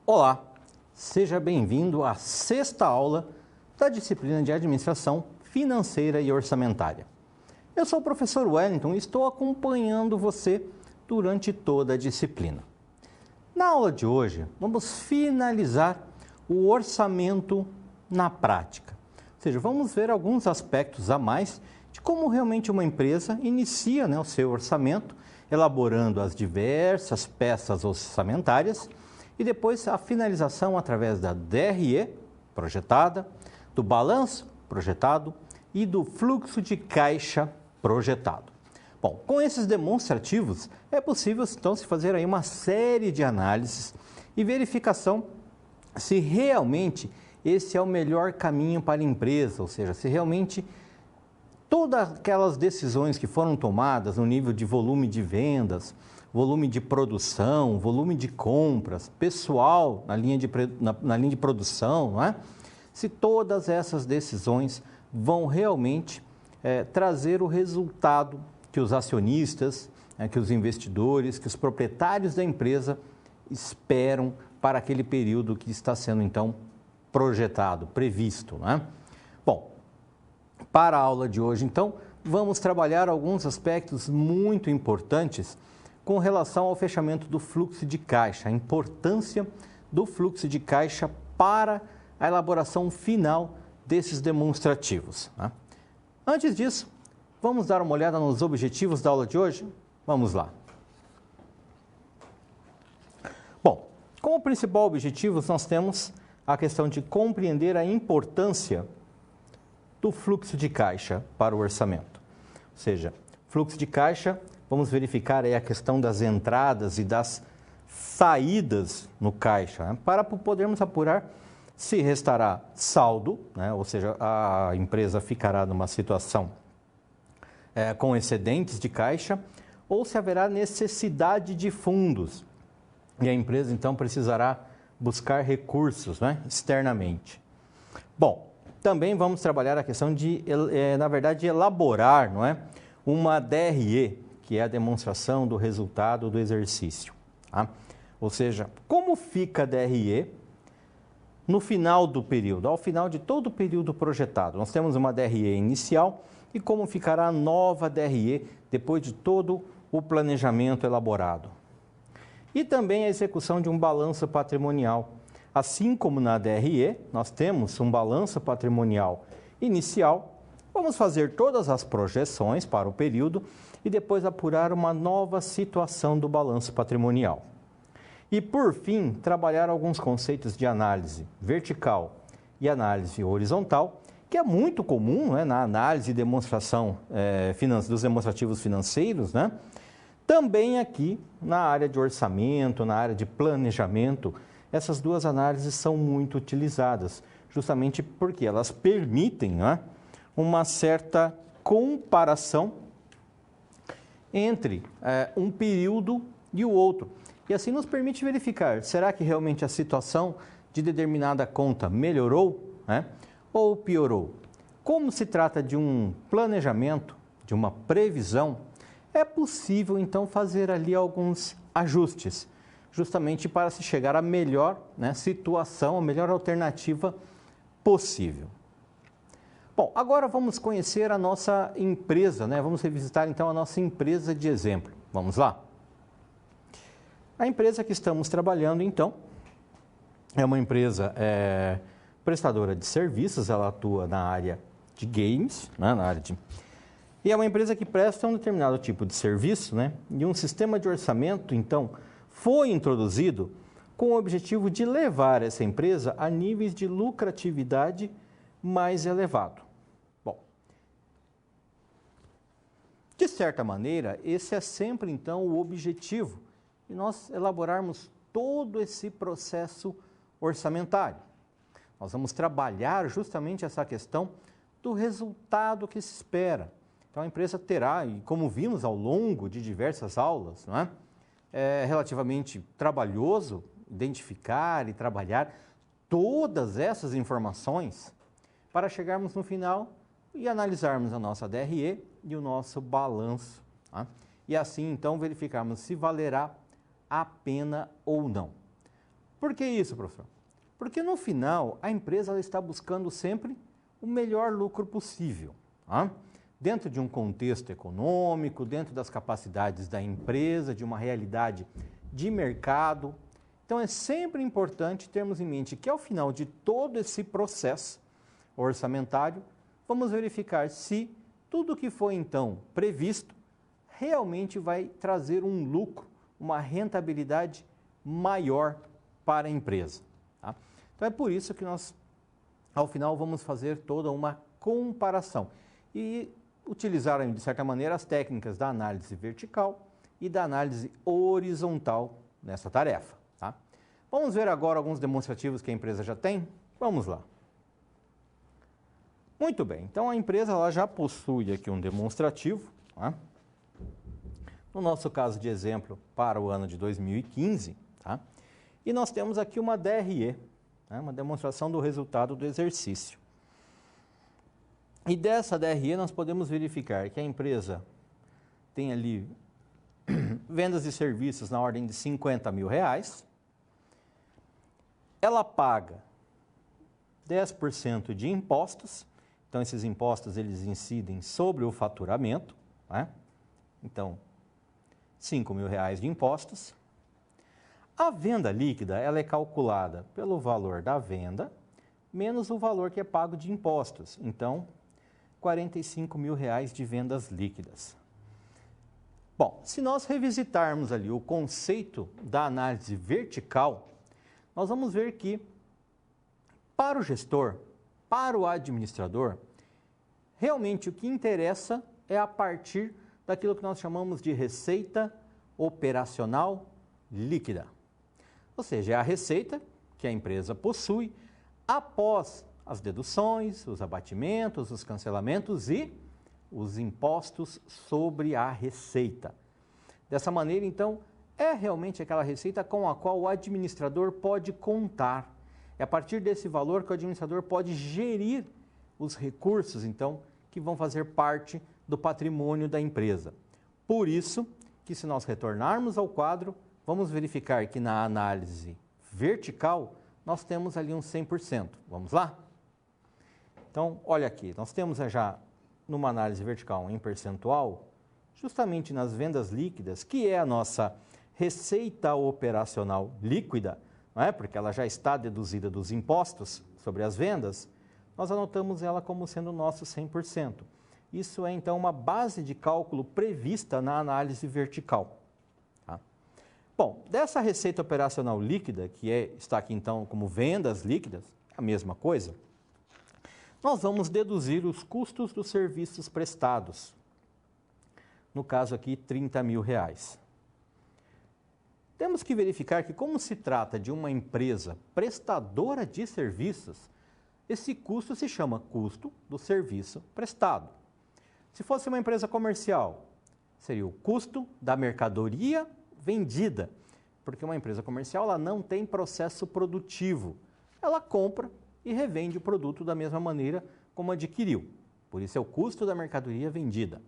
Olá, seja bem-vindo à sexta aula da disciplina de Administração Financeira e Orçamentária. Eu sou o professor Wellington e estou acompanhando você durante toda a disciplina. Na aula de hoje, vamos finalizar o orçamento na prática. Ou seja, vamos ver alguns aspectos a mais de como realmente uma empresa inicia o seu orçamento, elaborando as diversas peças orçamentárias e depois a finalização através da DRE projetada, do balanço projetado e do fluxo de caixa projetado. Bom, com esses demonstrativos é possível então se fazer aí uma série de análises e verificação se realmente esse é o melhor caminho para a empresa, ou seja, se realmente todas aquelas decisões que foram tomadas no nível de volume de vendas, volume de produção, volume de compras, pessoal na linha de produção, não é? Se todas essas decisões vão realmente trazer o resultado que os acionistas, que os investidores, que os proprietários da empresa esperam para aquele período que está sendo então projetado, previsto, não é? Bom, para a aula de hoje então, vamos trabalhar alguns aspectos muito importantes com relação ao fechamento do fluxo de caixa, a importância do fluxo de caixa para a elaboração final desses demonstrativos. Né? Antes disso, vamos dar uma olhada nos objetivos da aula de hoje? Vamos lá. Bom, como principal objetivo, nós temos a questão de compreender a importância do fluxo de caixa para o orçamento. Ou seja, fluxo de caixa, vamos verificar aí a questão das entradas e das saídas no caixa, né? Para podermos apurar se restará saldo, né? Ou seja, a empresa ficará numa situação com excedentes de caixa, ou se haverá necessidade de fundos e a empresa então precisará buscar recursos, né? Externamente. Bom, também vamos trabalhar a questão de, na verdade, elaborar, não é? Uma DRE, que é a demonstração do resultado do exercício. Tá? Ou seja, como fica a DRE no final do período, ao final de todo o período projetado. Nós temos uma DRE inicial e como ficará a nova DRE depois de todo o planejamento elaborado. E também a execução de um balanço patrimonial. Assim como na DRE, nós temos um balanço patrimonial inicial, vamos fazer todas as projeções para o período e depois apurar uma nova situação do balanço patrimonial. E, por fim, trabalhar alguns conceitos de análise vertical e análise horizontal, que é muito comum, né, na análise e demonstração dos demonstrativos financeiros, né? Também aqui na área de orçamento, na área de planejamento, essas duas análises são muito utilizadas, justamente porque elas permitem, né, uma certa comparação entre um período e o outro. E assim nos permite verificar, será que realmente a situação de determinada conta melhorou, né, ou piorou? Como se trata de um planejamento, de uma previsão, é possível então fazer ali alguns ajustes, justamente para se chegar à melhor, né, situação, a melhor alternativa possível. Bom, agora vamos conhecer a nossa empresa, né? Vamos revisitar então a nossa empresa de exemplo. Vamos lá? A empresa que estamos trabalhando então é uma empresa prestadora de serviços, ela atua na área de games, né? E é uma empresa que presta um determinado tipo de serviço, né? E um sistema de orçamento então foi introduzido com o objetivo de levar essa empresa a níveis de lucratividade mais elevado. Bom, de certa maneira, esse é sempre então o objetivo de nós elaborarmos todo esse processo orçamentário. Nós vamos trabalhar justamente essa questão do resultado que se espera. Então a empresa terá, e como vimos ao longo de diversas aulas, não é? É relativamente trabalhoso identificar e trabalhar todas essas informações para chegarmos no final e analisarmos a nossa DRE e o nosso balanço. Tá? E assim, então, verificarmos se valerá a pena ou não. Por que isso, professor? Porque no final a empresa ela está buscando sempre o melhor lucro possível, tá? Dentro de um contexto econômico, dentro das capacidades da empresa, de uma realidade de mercado. Então é sempre importante termos em mente que ao final de todo esse processo orçamentário, vamos verificar se tudo que foi então previsto realmente vai trazer um lucro, uma rentabilidade maior para a empresa. Tá? Então é por isso que nós, ao final, vamos fazer toda uma comparação e utilizar, de certa maneira, as técnicas da análise vertical e da análise horizontal nessa tarefa. Tá? Vamos ver agora alguns demonstrativos que a empresa já tem? Vamos lá. Muito bem, então a empresa ela já possui aqui um demonstrativo, tá? No nosso caso de exemplo, para o ano de 2015, tá? E nós temos aqui uma DRE, né? Uma demonstração do resultado do exercício. E dessa DRE nós podemos verificar que a empresa tem ali vendas de serviços na ordem de R$50 mil. Ela paga 10% de impostos, então esses impostos eles incidem sobre o faturamento, né? Então, R$5 mil de impostos. A venda líquida ela é calculada pelo valor da venda menos o valor que é pago de impostos. Então, R$45 mil de vendas líquidas. Bom, se nós revisitarmos ali o conceito da análise vertical, nós vamos ver que para o gestor, para o administrador, realmente o que interessa é a partir daquilo que nós chamamos de receita operacional líquida. Ou seja, é a receita que a empresa possui após as deduções, os abatimentos, os cancelamentos e os impostos sobre a receita. Dessa maneira, então, é realmente aquela receita com a qual o administrador pode contar. É a partir desse valor que o administrador pode gerir os recursos, então, que vão fazer parte do patrimônio da empresa. Por isso que, se nós retornarmos ao quadro, vamos verificar que na análise vertical nós temos ali um 100%. Vamos lá? Então, olha aqui, nós temos já numa análise vertical em percentual, justamente nas vendas líquidas, que é a nossa receita operacional líquida, não é? Porque ela já está deduzida dos impostos sobre as vendas, nós anotamos ela como sendo o nosso 100%. Isso é, então, uma base de cálculo prevista na análise vertical. Tá? Bom, dessa receita operacional líquida, que está aqui, então, como vendas líquidas, a mesma coisa, nós vamos deduzir os custos dos serviços prestados. No caso aqui, R$30 mil. Temos que verificar que, como se trata de uma empresa prestadora de serviços, esse custo se chama custo do serviço prestado. Se fosse uma empresa comercial, seria o custo da mercadoria vendida, porque uma empresa comercial ela não tem processo produtivo. Ela compra e revende o produto da mesma maneira como adquiriu. Por isso é o custo da mercadoria vendida.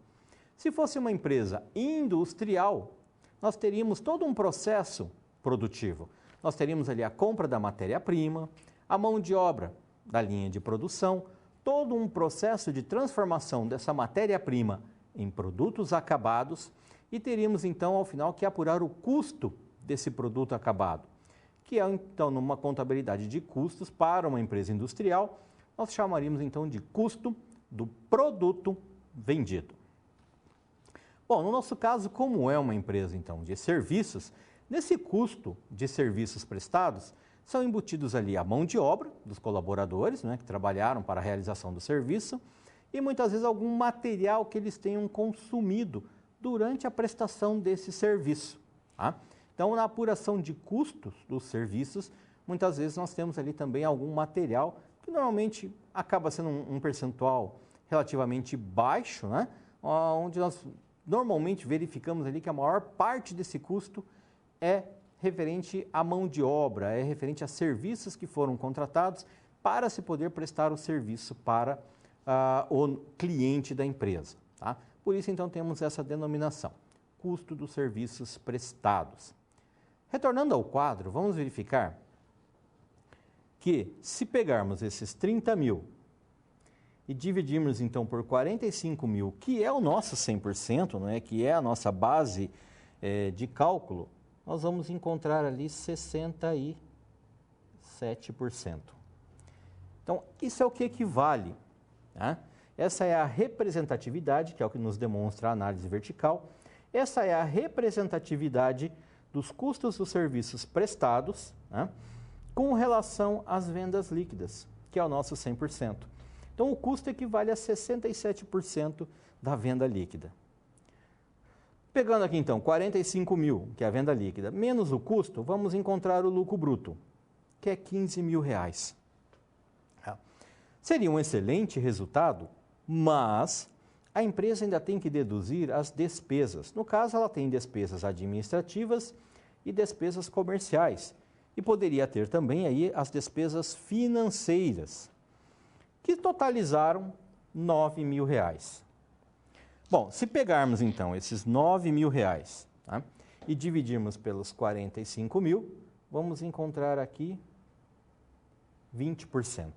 Se fosse uma empresa industrial, nós teríamos todo um processo produtivo. Nós teríamos ali a compra da matéria-prima, a mão de obra da linha de produção, todo um processo de transformação dessa matéria-prima em produtos acabados e teríamos então ao final que apurar o custo desse produto acabado, que é então numa contabilidade de custos para uma empresa industrial, nós chamaríamos então de custo do produto vendido. Bom, no nosso caso, como é uma empresa então de serviços, nesse custo de serviços prestados, são embutidos ali a mão de obra dos colaboradores, né, que trabalharam para a realização do serviço, e muitas vezes algum material que eles tenham consumido durante a prestação desse serviço. Tá? Então, na apuração de custos dos serviços, muitas vezes nós temos ali também algum material que normalmente acaba sendo um percentual relativamente baixo, né, onde nós normalmente verificamos ali que a maior parte desse custo é referente à mão de obra, é referente a serviços que foram contratados para se poder prestar o serviço para o cliente da empresa. Tá? Por isso, então, temos essa denominação, custo dos serviços prestados. Retornando ao quadro, vamos verificar que se pegarmos esses 30 mil e dividirmos então por 45 mil, que é o nosso 100%, não é? Que é a nossa base de cálculo, nós vamos encontrar ali 67%. Então, isso é o que equivale, tá? Essa é a representatividade, que é o que nos demonstra a análise vertical. Essa é a representatividade dos custos dos serviços prestados, né, com relação às vendas líquidas, que é o nosso 100%. Então, o custo equivale a 67% da venda líquida. Pegando aqui, então, 45 mil, que é a venda líquida, menos o custo, vamos encontrar o lucro bruto, que é 15 mil reais. Seria um excelente resultado, mas a empresa ainda tem que deduzir as despesas. No caso, ela tem despesas administrativas e despesas comerciais. E poderia ter também aí as despesas financeiras, que totalizaram 9 mil reais. Bom, se pegarmos então esses 9 mil reais, tá, e dividirmos pelos 45 mil, vamos encontrar aqui 20%.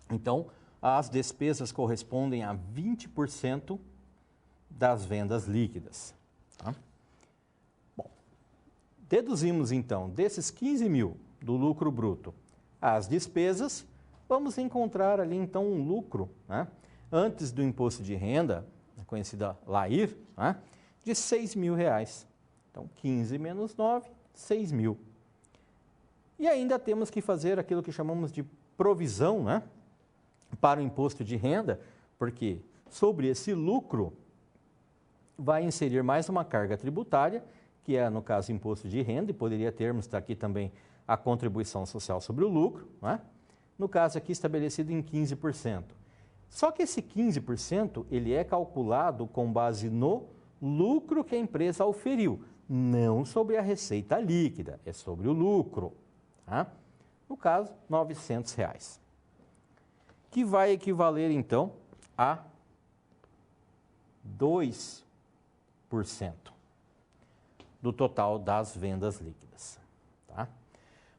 Então, as despesas correspondem a 20% das vendas líquidas. Tá? Bom, deduzimos então desses 15 mil do lucro bruto as despesas, vamos encontrar ali então um lucro, né, antes do imposto de renda, conhecida LAIR, né, de 6 mil reais. Então, 15 menos 9, 6 mil. E ainda temos que fazer aquilo que chamamos de provisão, né, para o imposto de renda, porque sobre esse lucro vai inserir mais uma carga tributária, que é, no caso, imposto de renda, e poderia termos aqui também a contribuição social sobre o lucro, né? No caso aqui estabelecido em 15%. Só que esse 15% ele é calculado com base no lucro que a empresa oferiu, não sobre a receita líquida, é sobre o lucro. Tá? No caso, R$ 900 reais. Que vai equivaler, então, a 2% do total das vendas líquidas. Tá?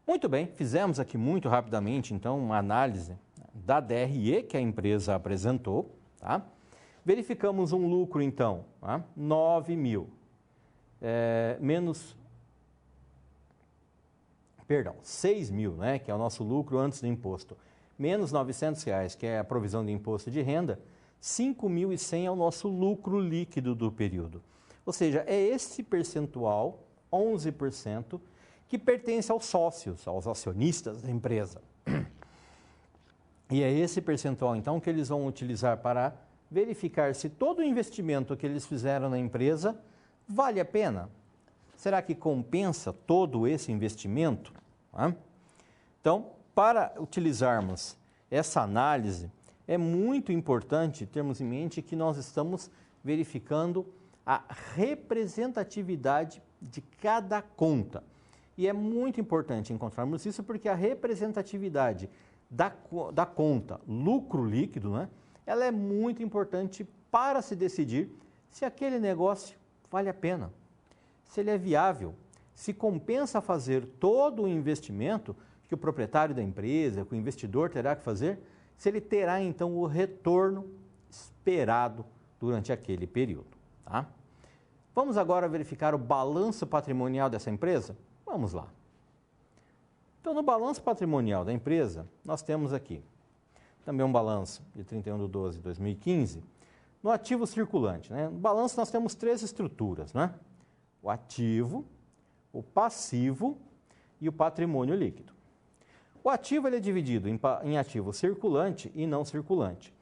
Muito bem, fizemos aqui muito rapidamente, então, uma análise da DRE que a empresa apresentou. Tá? Verificamos um lucro, então, tá? 9 mil, menos... Perdão, 6 mil, né, que é o nosso lucro antes do imposto, menos R$ 900 reais, que é a provisão de imposto de renda, 5.100 é o nosso lucro líquido do período. Ou seja, é esse percentual, 11%, que pertence aos sócios, aos acionistas da empresa. E é esse percentual, então, que eles vão utilizar para verificar se todo o investimento que eles fizeram na empresa vale a pena. Será que compensa todo esse investimento? Então, para utilizarmos essa análise, é muito importante termos em mente que nós estamos verificando a representatividade de cada conta. E é muito importante encontrarmos isso porque a representatividade da conta lucro líquido, né, ela é muito importante para se decidir se aquele negócio vale a pena, se ele é viável, se compensa fazer todo o investimento que o proprietário da empresa, que o investidor terá que fazer, se ele terá então o retorno esperado durante aquele período. Tá? Vamos agora verificar o balanço patrimonial dessa empresa? Vamos lá. Então, no balanço patrimonial da empresa, nós temos aqui também um balanço de 31/12/2015, no ativo circulante. Né? No balanço nós temos 3 estruturas, né? O ativo, o passivo e o patrimônio líquido. O ativo ele é dividido em ativo circulante e não circulante.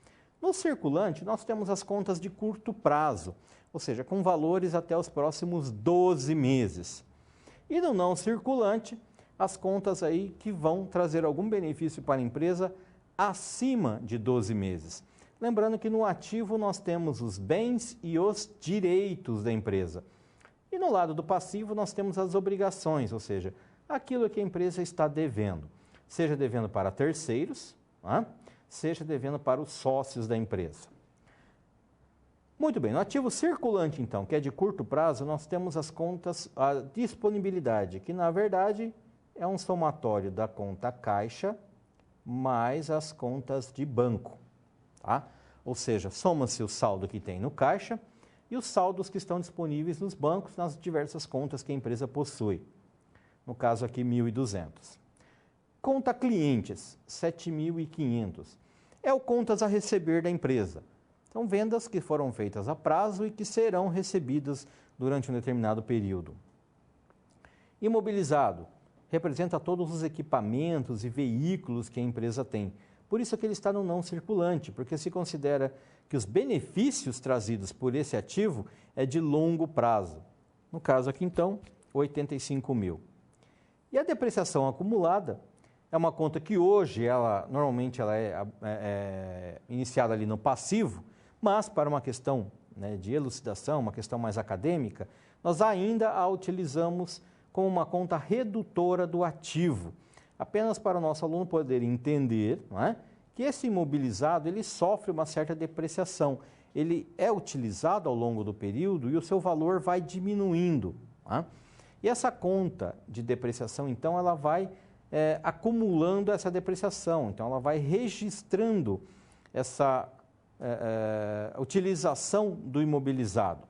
No circulante, nós temos as contas de curto prazo, ou seja, com valores até os próximos 12 meses. E no não circulante, as contas aí que vão trazer algum benefício para a empresa acima de 12 meses. Lembrando que no ativo nós temos os bens e os direitos da empresa. E no lado do passivo nós temos as obrigações, ou seja, aquilo que a empresa está devendo. Seja devendo para terceiros, seja devendo para os sócios da empresa. Muito bem, no ativo circulante, então, que é de curto prazo, nós temos as contas, a disponibilidade, que na verdade é um somatório da conta caixa mais as contas de banco, tá? Ou seja, soma-se o saldo que tem no caixa e os saldos que estão disponíveis nos bancos nas diversas contas que a empresa possui. No caso aqui, 1.200. Conta clientes, 7.500. É o contas a receber da empresa. São vendas que foram feitas a prazo e que serão recebidas durante um determinado período. Imobilizado representa todos os equipamentos e veículos que a empresa tem. Por isso que ele está no não circulante, porque se considera que os benefícios trazidos por esse ativo é de longo prazo. No caso aqui, então, 85 mil. E a depreciação acumulada é uma conta que hoje, normalmente ela é iniciada ali no passivo, mas para uma questão, né, de elucidação, uma questão mais acadêmica, nós ainda a utilizamos como uma conta redutora do ativo, apenas para o nosso aluno poder entender, não é, que esse imobilizado ele sofre uma certa depreciação. Ele é utilizado ao longo do período e o seu valor vai diminuindo. Não é? E essa conta de depreciação, então, ela vai acumulando essa depreciação. Então, ela vai registrando essa utilização do imobilizado.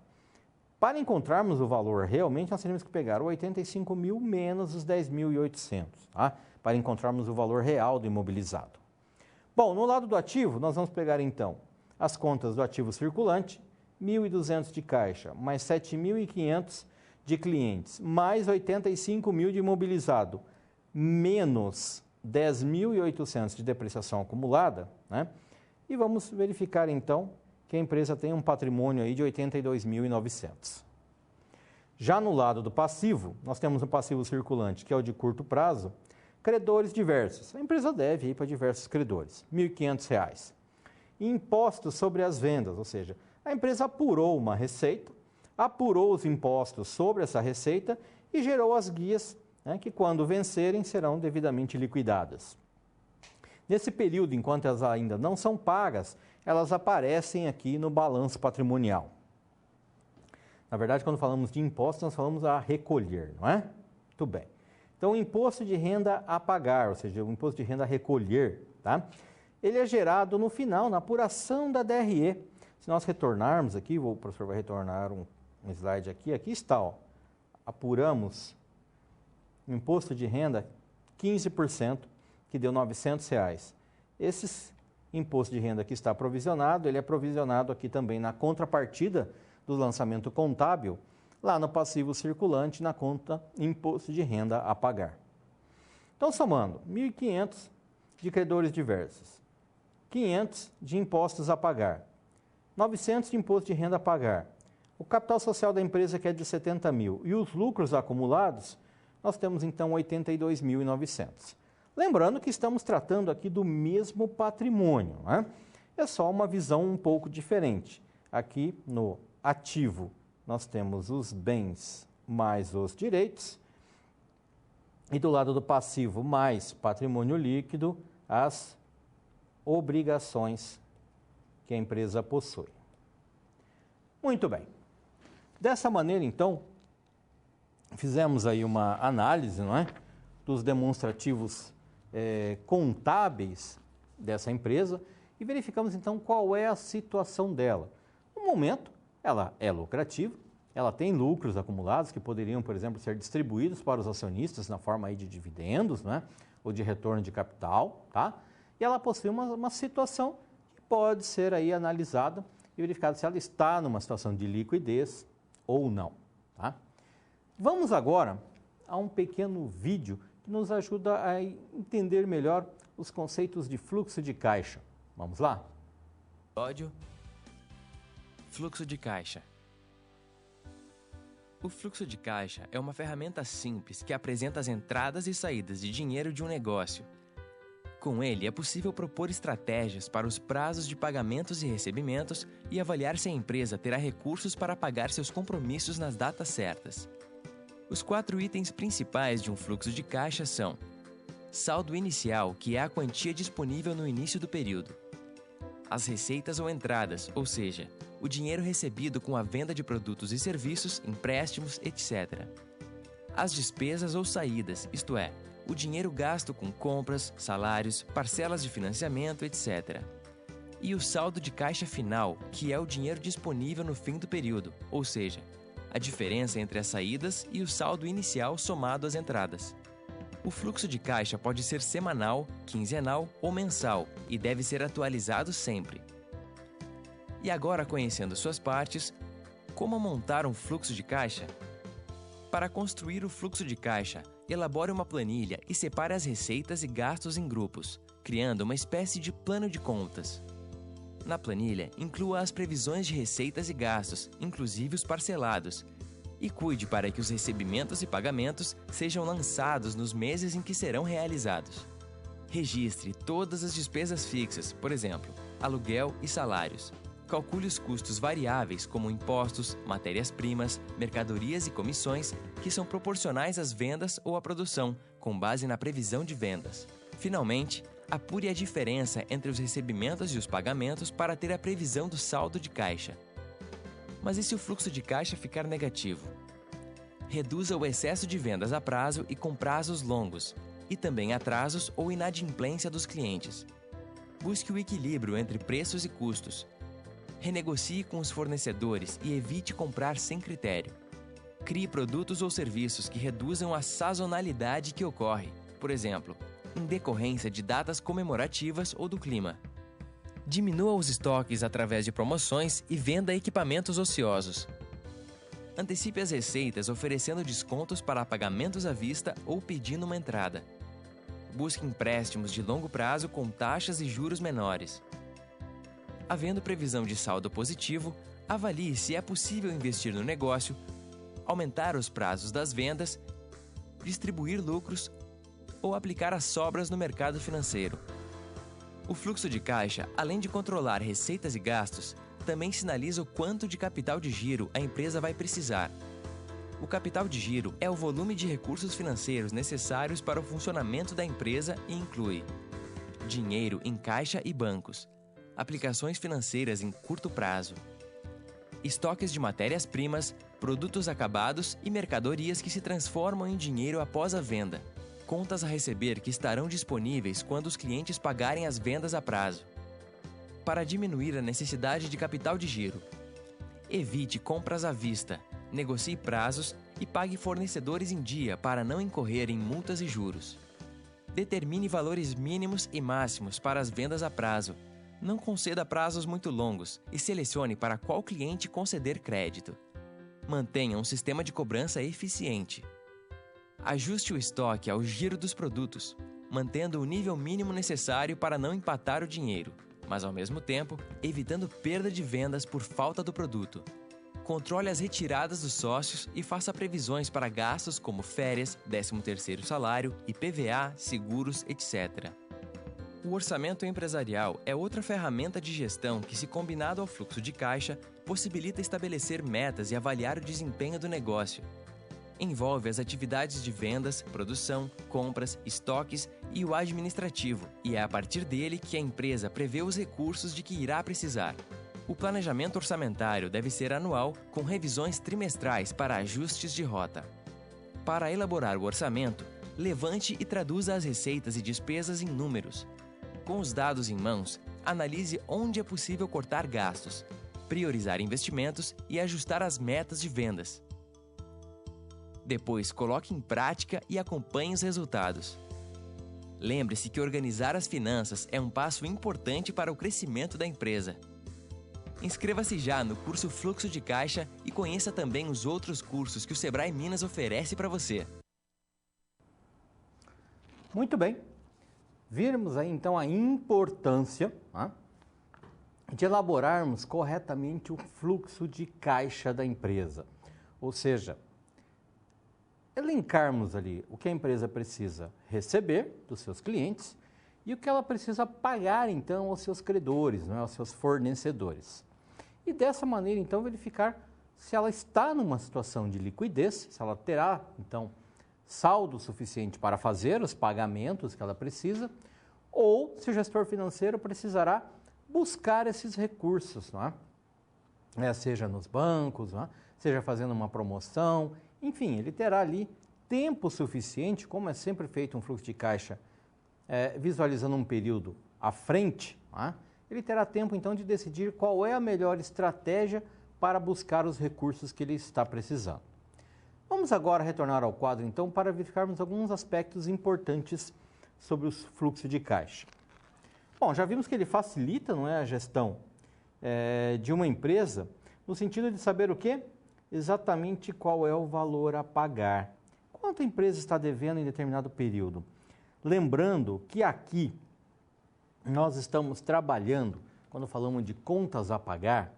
Para encontrarmos o valor realmente, nós teríamos que pegar o 85 mil menos os 10.800, tá? Para encontrarmos o valor real do imobilizado. Bom, no lado do ativo, nós vamos pegar então as contas do ativo circulante, 1.200 de caixa, mais 7.500 de clientes, mais 85 mil de imobilizado, menos 10.800 de depreciação acumulada, né? E vamos verificar então que a empresa tem um patrimônio aí de 82.900. Já no lado do passivo, nós temos um passivo circulante, que é o de curto prazo, credores diversos. A empresa deve ir para diversos credores, R$ 1.500. E impostos sobre as vendas, ou seja, a empresa apurou uma receita, apurou os impostos sobre essa receita e gerou as guias, né, que quando vencerem serão devidamente liquidadas. Nesse período, enquanto elas ainda não são pagas, elas aparecem aqui no balanço patrimonial. Na verdade, quando falamos de impostos, nós falamos a recolher, não é? Muito bem. Então, o imposto de renda a pagar, ou seja, o imposto de renda a recolher, tá? Ele é gerado no final, na apuração da DRE. Se nós retornarmos aqui, o professor vai retornar um slide aqui, aqui está, ó. Apuramos o imposto de renda 15%, que deu R$ 900. Esse imposto de renda que está provisionado, ele é provisionado aqui também na contrapartida do lançamento contábil, lá no passivo circulante, na conta imposto de renda a pagar. Então, somando, 1.500 de credores diversos, 500 de impostos a pagar, 900 de imposto de renda a pagar, o capital social da empresa que é de 70 mil e os lucros acumulados, nós temos então 82.900. Lembrando que estamos tratando aqui do mesmo patrimônio, né? É só uma visão um pouco diferente. Aqui no ativo nós temos os bens mais os direitos e do lado do passivo mais patrimônio líquido, as obrigações que a empresa possui. Muito bem. Dessa maneira, então, fizemos aí uma análise, não é, dos demonstrativos contábeis dessa empresa e verificamos então qual é a situação dela. No momento, ela é lucrativa, ela tem lucros acumulados que poderiam, por exemplo, ser distribuídos para os acionistas na forma aí de dividendos, né, ou de retorno de capital, tá? E ela possui uma situação que pode ser aí analisada e verificada se ela está numa situação de liquidez ou não, tá? Vamos agora a um pequeno vídeo que nos ajuda a entender melhor os conceitos de fluxo de caixa. Vamos lá? Fluxo de caixa. O fluxo de caixa é uma ferramenta simples que apresenta as entradas e saídas de dinheiro de um negócio. Com ele, é possível propor estratégias para os prazos de pagamentos e recebimentos e avaliar se a empresa terá recursos para pagar seus compromissos nas datas certas. Os 4 itens principais de um fluxo de caixa são: saldo inicial, que é a quantia disponível no início do período; as receitas ou entradas, ou seja, o dinheiro recebido com a venda de produtos e serviços, empréstimos, etc. As despesas ou saídas, isto é, o dinheiro gasto com compras, salários, parcelas de financiamento, etc. E o saldo de caixa final, que é o dinheiro disponível no fim do período, ou seja, a diferença entre as saídas e o saldo inicial somado às entradas. O fluxo de caixa pode ser semanal, quinzenal ou mensal e deve ser atualizado sempre. E agora, conhecendo suas partes, como montar um fluxo de caixa? Para construir o fluxo de caixa, elabore uma planilha e separe as receitas e gastos em grupos, criando uma espécie de plano de contas. Na planilha, inclua as previsões de receitas e gastos, inclusive os parcelados, e cuide para que os recebimentos e pagamentos sejam lançados nos meses em que serão realizados. Registre todas as despesas fixas, por exemplo, aluguel e salários. Calcule os custos variáveis, como impostos, matérias-primas, mercadorias e comissões, que são proporcionais às vendas ou à produção, com base na previsão de vendas. Finalmente, apure a diferença entre os recebimentos e os pagamentos para ter a previsão do saldo de caixa. Mas e se o fluxo de caixa ficar negativo? Reduza o excesso de vendas a prazo e com prazos longos, e também atrasos ou inadimplência dos clientes. Busque o equilíbrio entre preços e custos. Renegocie com os fornecedores e evite comprar sem critério. Crie produtos ou serviços que reduzam a sazonalidade que ocorre, por exemplo, em decorrência de datas comemorativas ou do clima. Diminua os estoques através de promoções e venda equipamentos ociosos. Antecipe as receitas oferecendo descontos para pagamentos à vista ou pedindo uma entrada. Busque empréstimos de longo prazo com taxas e juros menores. Havendo previsão de saldo positivo, avalie se é possível investir no negócio, aumentar os prazos das vendas, distribuir lucros ou aplicar as sobras no mercado financeiro. O fluxo de caixa, além de controlar receitas e gastos, também sinaliza o quanto de capital de giro a empresa vai precisar. O capital de giro é o volume de recursos financeiros necessários para o funcionamento da empresa e inclui dinheiro em caixa e bancos, aplicações financeiras em curto prazo, estoques de matérias-primas, produtos acabados e mercadorias que se transformam em dinheiro após a venda, contas a receber que estarão disponíveis quando os clientes pagarem as vendas a prazo. Para diminuir a necessidade de capital de giro, evite compras à vista, negocie prazos e pague fornecedores em dia para não incorrer em multas e juros. Determine valores mínimos e máximos para as vendas a prazo. Não conceda prazos muito longos e selecione para qual cliente conceder crédito. Mantenha um sistema de cobrança eficiente. Ajuste o estoque ao giro dos produtos, mantendo o nível mínimo necessário para não empatar o dinheiro, mas ao mesmo tempo evitando perda de vendas por falta do produto. Controle as retiradas dos sócios e faça previsões para gastos como férias, 13º salário, IPVA, seguros, etc. O orçamento empresarial é outra ferramenta de gestão que, se combinado ao fluxo de caixa, possibilita estabelecer metas e avaliar o desempenho do negócio. Envolve as atividades de vendas, produção, compras, estoques e o administrativo, e é a partir dele que a empresa prevê os recursos de que irá precisar. O planejamento orçamentário deve ser anual, com revisões trimestrais para ajustes de rota. Para elaborar o orçamento, levante e traduza as receitas e despesas em números. Com os dados em mãos, analise onde é possível cortar gastos, priorizar investimentos e ajustar as metas de vendas. Depois, coloque em prática e acompanhe os resultados. Lembre-se que organizar as finanças é um passo importante para o crescimento da empresa. Inscreva-se já no curso Fluxo de Caixa e conheça também os outros cursos que o Sebrae Minas oferece para você. Muito bem. Vimos aí então a importância de elaborarmos corretamente o fluxo de caixa da empresa. Ou seja, elencarmos ali o que a empresa precisa receber dos seus clientes e o que ela precisa pagar então aos seus credores, aos seus fornecedores. E dessa maneira então verificar se ela está numa situação de liquidez, se ela terá então saldo suficiente para fazer os pagamentos que ela precisa, ou se o gestor financeiro precisará buscar esses recursos, seja nos bancos, seja fazendo uma promoção, enfim, ele terá ali tempo suficiente, como é sempre feito um fluxo de caixa visualizando um período à frente, tá? Ele terá tempo então de decidir qual é a melhor estratégia para buscar os recursos que ele está precisando. Vamos agora retornar ao quadro então para verificarmos alguns aspectos importantes sobre o fluxo de caixa. Bom, já vimos que ele facilita, não é, a gestão de uma empresa no sentido de saber o quê? Exatamente qual é o valor a pagar. Quanto a empresa está devendo em determinado período? Lembrando que aqui nós estamos trabalhando, quando falamos de contas a pagar,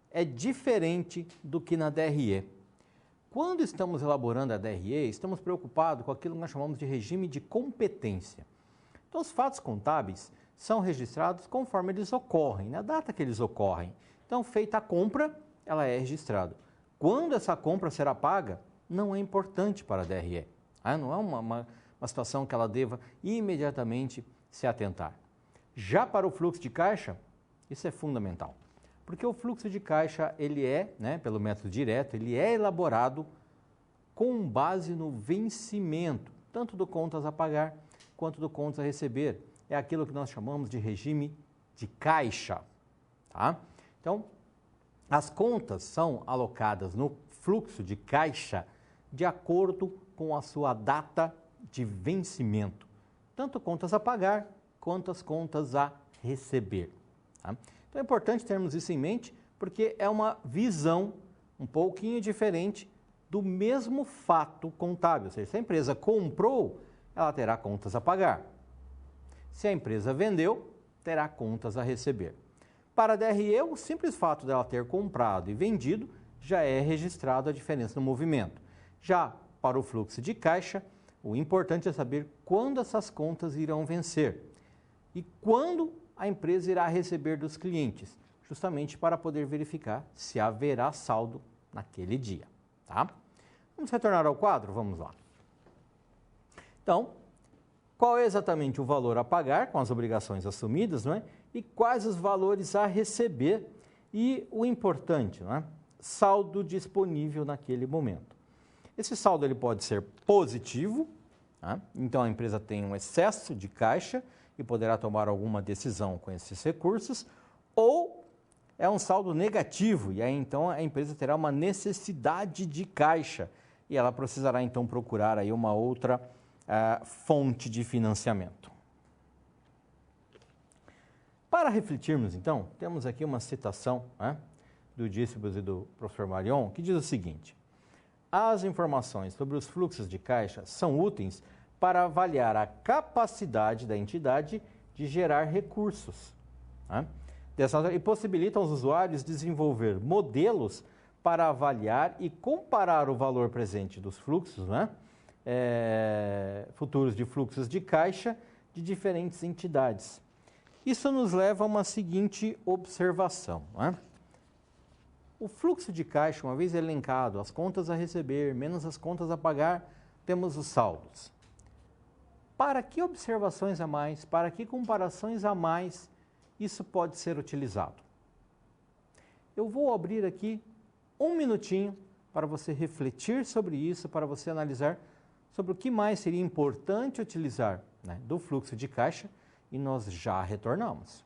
é diferente do que na DRE. Quando estamos elaborando a DRE, estamos preocupados com aquilo que nós chamamos de regime de competência. Então, os fatos contábeis são registrados conforme eles ocorrem, na data que eles ocorrem. Então, feita a compra, ela é registrada. Quando essa compra será paga, não é importante para a DRE. Não é uma situação que ela deva imediatamente se atentar. Já para o fluxo de caixa, isso é fundamental. Porque o fluxo de caixa, ele pelo método direto, ele é elaborado com base no vencimento, tanto do contas a pagar quanto do contas a receber. É aquilo que nós chamamos de regime de caixa. Tá? Então, as contas são alocadas no fluxo de caixa de acordo com a sua data de vencimento, tanto contas a pagar quanto as contas a receber. Tá? Então é importante termos isso em mente, porque é uma visão um pouquinho diferente do mesmo fato contábil. Ou seja, se a empresa comprou, ela terá contas a pagar. Se a empresa vendeu, terá contas a receber. Para a DRE, o simples fato dela ter comprado e vendido já é registrado a diferença no movimento. Já para o fluxo de caixa, o importante é saber quando essas contas irão vencer e quando a empresa irá receber dos clientes, justamente para poder verificar se haverá saldo naquele dia. Tá? Vamos retornar ao quadro? Vamos lá. Então, qual é exatamente o valor a pagar com as obrigações assumidas, não é? E quais os valores a receber e o importante, não é? Saldo disponível naquele momento. Esse saldo ele pode ser positivo, tá? Então a empresa tem um excesso de caixa e poderá tomar alguma decisão com esses recursos, ou é um saldo negativo e aí então a empresa terá uma necessidade de caixa e ela precisará então procurar aí uma outra fonte de financiamento. Para refletirmos então, temos aqui uma citação do Dícebles e do professor Marion, que diz o seguinte: as informações sobre os fluxos de caixa são úteis para avaliar a capacidade da entidade de gerar recursos. E possibilitam os usuários desenvolver modelos para avaliar e comparar o valor presente dos fluxos, futuros de fluxos de caixa de diferentes entidades. Isso nos leva a uma seguinte observação. O fluxo de caixa, uma vez elencado, as contas a receber menos as contas a pagar, temos os saldos. Para que observações a mais, para que comparações a mais isso pode ser utilizado? Eu vou abrir aqui um minutinho para você refletir sobre isso, para você analisar sobre o que mais seria importante utilizar do fluxo de caixa e nós já retornamos.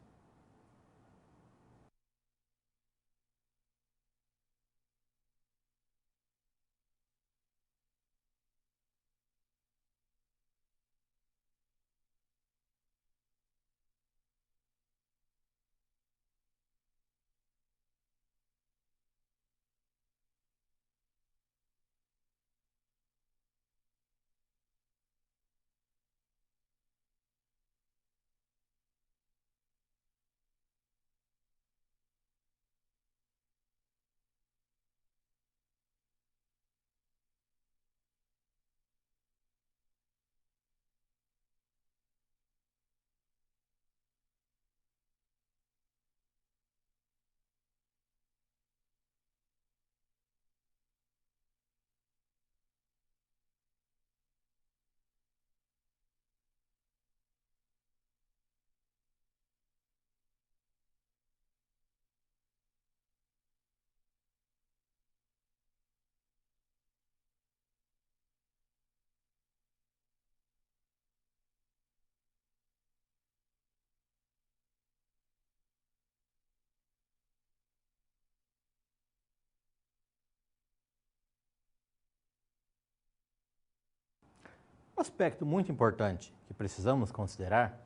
Um aspecto muito importante que precisamos considerar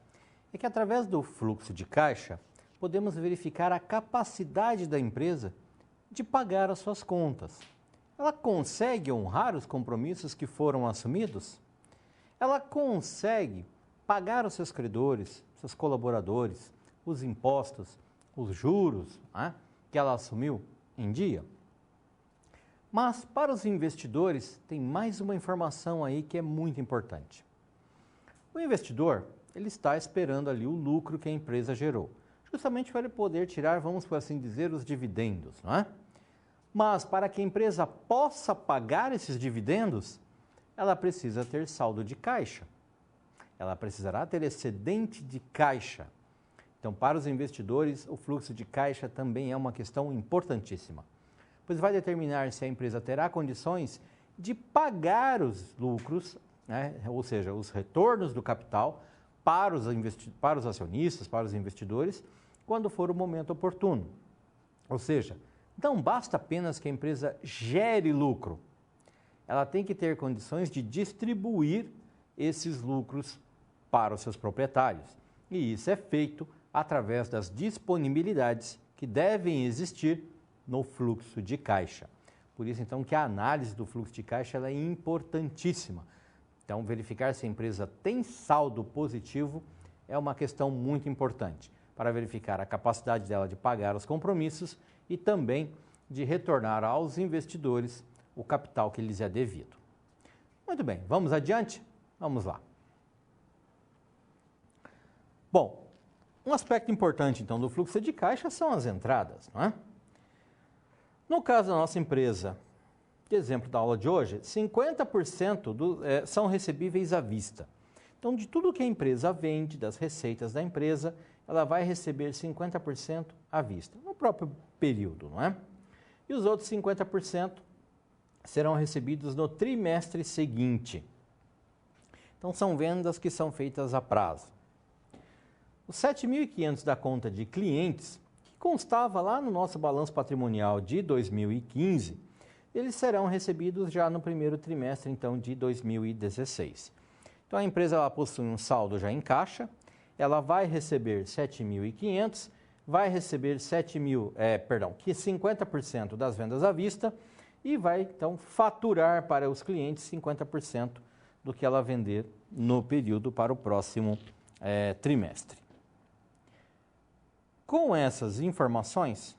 é que através do fluxo de caixa podemos verificar a capacidade da empresa de pagar as suas contas. Ela consegue honrar os compromissos que foram assumidos? Ela consegue pagar os seus credores, seus colaboradores, os impostos, os juros, que ela assumiu em dia? Mas para os investidores tem mais uma informação aí que é muito importante. O investidor, ele está esperando ali o lucro que a empresa gerou, justamente para ele poder tirar, vamos por assim dizer, os dividendos, não é? Mas para que a empresa possa pagar esses dividendos, ela precisa ter saldo de caixa. Ela precisará ter excedente de caixa. Então, para os investidores, o fluxo de caixa também é uma questão importantíssima, pois vai determinar se a empresa terá condições de pagar os lucros, ou seja, os retornos do capital para os acionistas, para os investidores, quando for o momento oportuno. Ou seja, não basta apenas que a empresa gere lucro, ela tem que ter condições de distribuir esses lucros para os seus proprietários. E isso é feito através das disponibilidades que devem existir no fluxo de caixa. Por isso, então, que a análise do fluxo de caixa ela é importantíssima. Então, verificar se a empresa tem saldo positivo é uma questão muito importante para verificar a capacidade dela de pagar os compromissos e também de retornar aos investidores o capital que lhes é devido. Muito bem, vamos adiante? Vamos lá. Bom, um aspecto importante, então, do fluxo de caixa são as entradas, não é? No caso da nossa empresa, de exemplo da aula de hoje, 50% são recebíveis à vista. Então, de tudo que a empresa vende, das receitas da empresa, ela vai receber 50% à vista, no próprio período, não é? E os outros 50% serão recebidos no trimestre seguinte. Então, são vendas que são feitas a prazo. Os 7.500 da conta de clientes, que constava lá no nosso balanço patrimonial de 2015, eles serão recebidos já no primeiro trimestre, então, de 2016. Então, a empresa ela possui um saldo já em caixa, ela vai receber 7.500, vai receber 50% das vendas à vista e vai, então, faturar para os clientes 50% do que ela vender no período para o próximo trimestre. Com essas informações,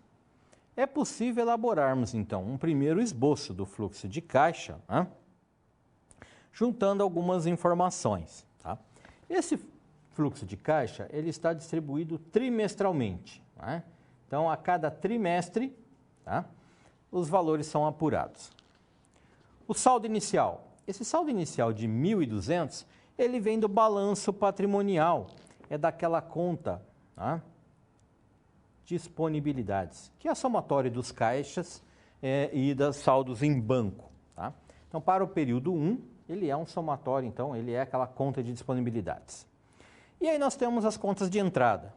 é possível elaborarmos, então, um primeiro esboço do fluxo de caixa, juntando algumas informações. Tá? Esse fluxo de caixa ele está distribuído trimestralmente. Então, a cada trimestre, os valores são apurados. O saldo inicial. Esse saldo inicial de 1.200, ele vem do balanço patrimonial, é daquela conta disponibilidades, que é a somatória dos caixas e dos saldos em banco. Tá? Então, para o período 1, ele é um somatório, então, ele é aquela conta de disponibilidades. E aí nós temos as contas de entrada.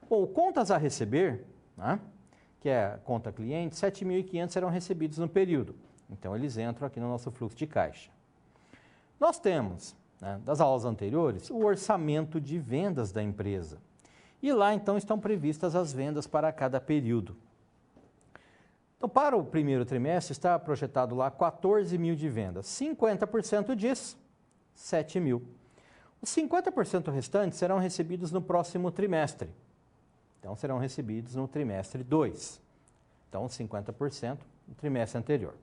Bom, contas a receber, que é a conta cliente, 7.500 serão recebidos no período. Então, eles entram aqui no nosso fluxo de caixa. Nós temos, das aulas anteriores, o orçamento de vendas da empresa. E lá, então, estão previstas as vendas para cada período. Então, para o primeiro trimestre, está projetado lá 14.000 de vendas. 50% disso, 7.000. Os 50% restantes serão recebidos no próximo trimestre. Então, serão recebidos no trimestre 2. Então, 50% no trimestre anterior.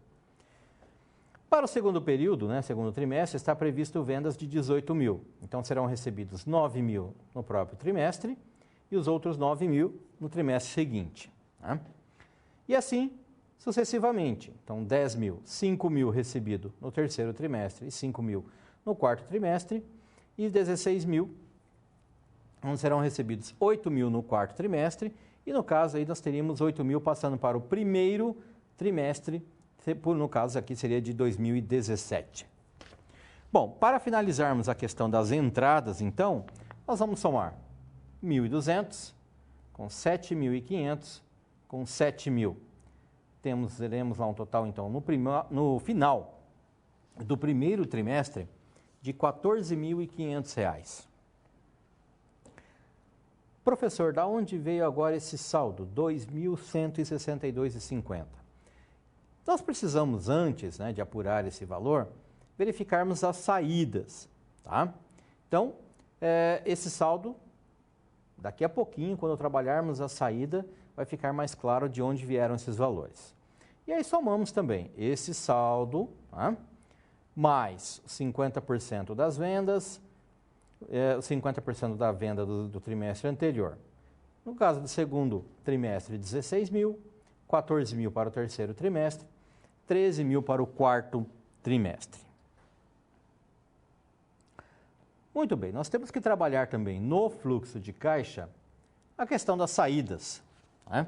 Para o segundo período, segundo trimestre, está previsto vendas de 18.000. Então, serão recebidos 9.000 no próprio trimestre e os outros 9.000 no trimestre seguinte. E assim, sucessivamente. Então, 10.000, 5.000 recebido no terceiro trimestre e 5.000 no quarto trimestre e 16.000, onde serão recebidos 8.000 no quarto trimestre e, no caso, aí nós teríamos 8.000 passando para o primeiro trimestre, no caso aqui seria de 2017. Bom, para finalizarmos a questão das entradas, então, nós vamos somar 1.200 com 7.500 com 7.000. Teremos lá um total, então, no final do primeiro trimestre de R$ 14.500. Professor, da onde veio agora esse saldo? R$ 2.162,50. Nós precisamos, antes, né, de apurar esse valor, verificarmos as saídas, tá? Então, esse saldo, daqui a pouquinho, quando trabalharmos a saída, vai ficar mais claro de onde vieram esses valores. E aí somamos também esse saldo, tá? Mais 50% das vendas, 50% da venda do trimestre anterior. No caso do segundo trimestre, 16 mil, 14 mil para o terceiro trimestre, 13 mil para o quarto trimestre. Muito bem, nós temos que trabalhar também no fluxo de caixa a questão das saídas, né?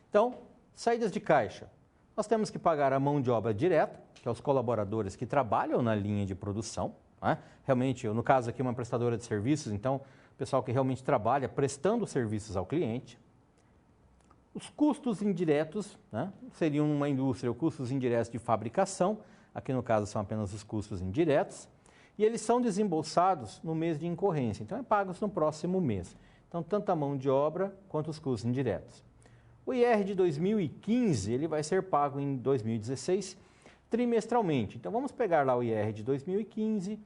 Então, saídas de caixa, nós temos que pagar a mão de obra direta, que é os colaboradores que trabalham na linha de produção, né? Realmente, no caso aqui, uma prestadora de serviços, então, o pessoal que realmente trabalha prestando serviços ao cliente. Os custos indiretos, né? Seriam uma indústria, os custos indiretos de fabricação, aqui no caso são apenas os custos indiretos, e eles são desembolsados no mês de incorrência, então é pagos no próximo mês. Então, tanto a mão de obra quanto os custos indiretos. O IR de 2015, ele vai ser pago em 2016 trimestralmente. Então, vamos pegar lá o IR de 2015,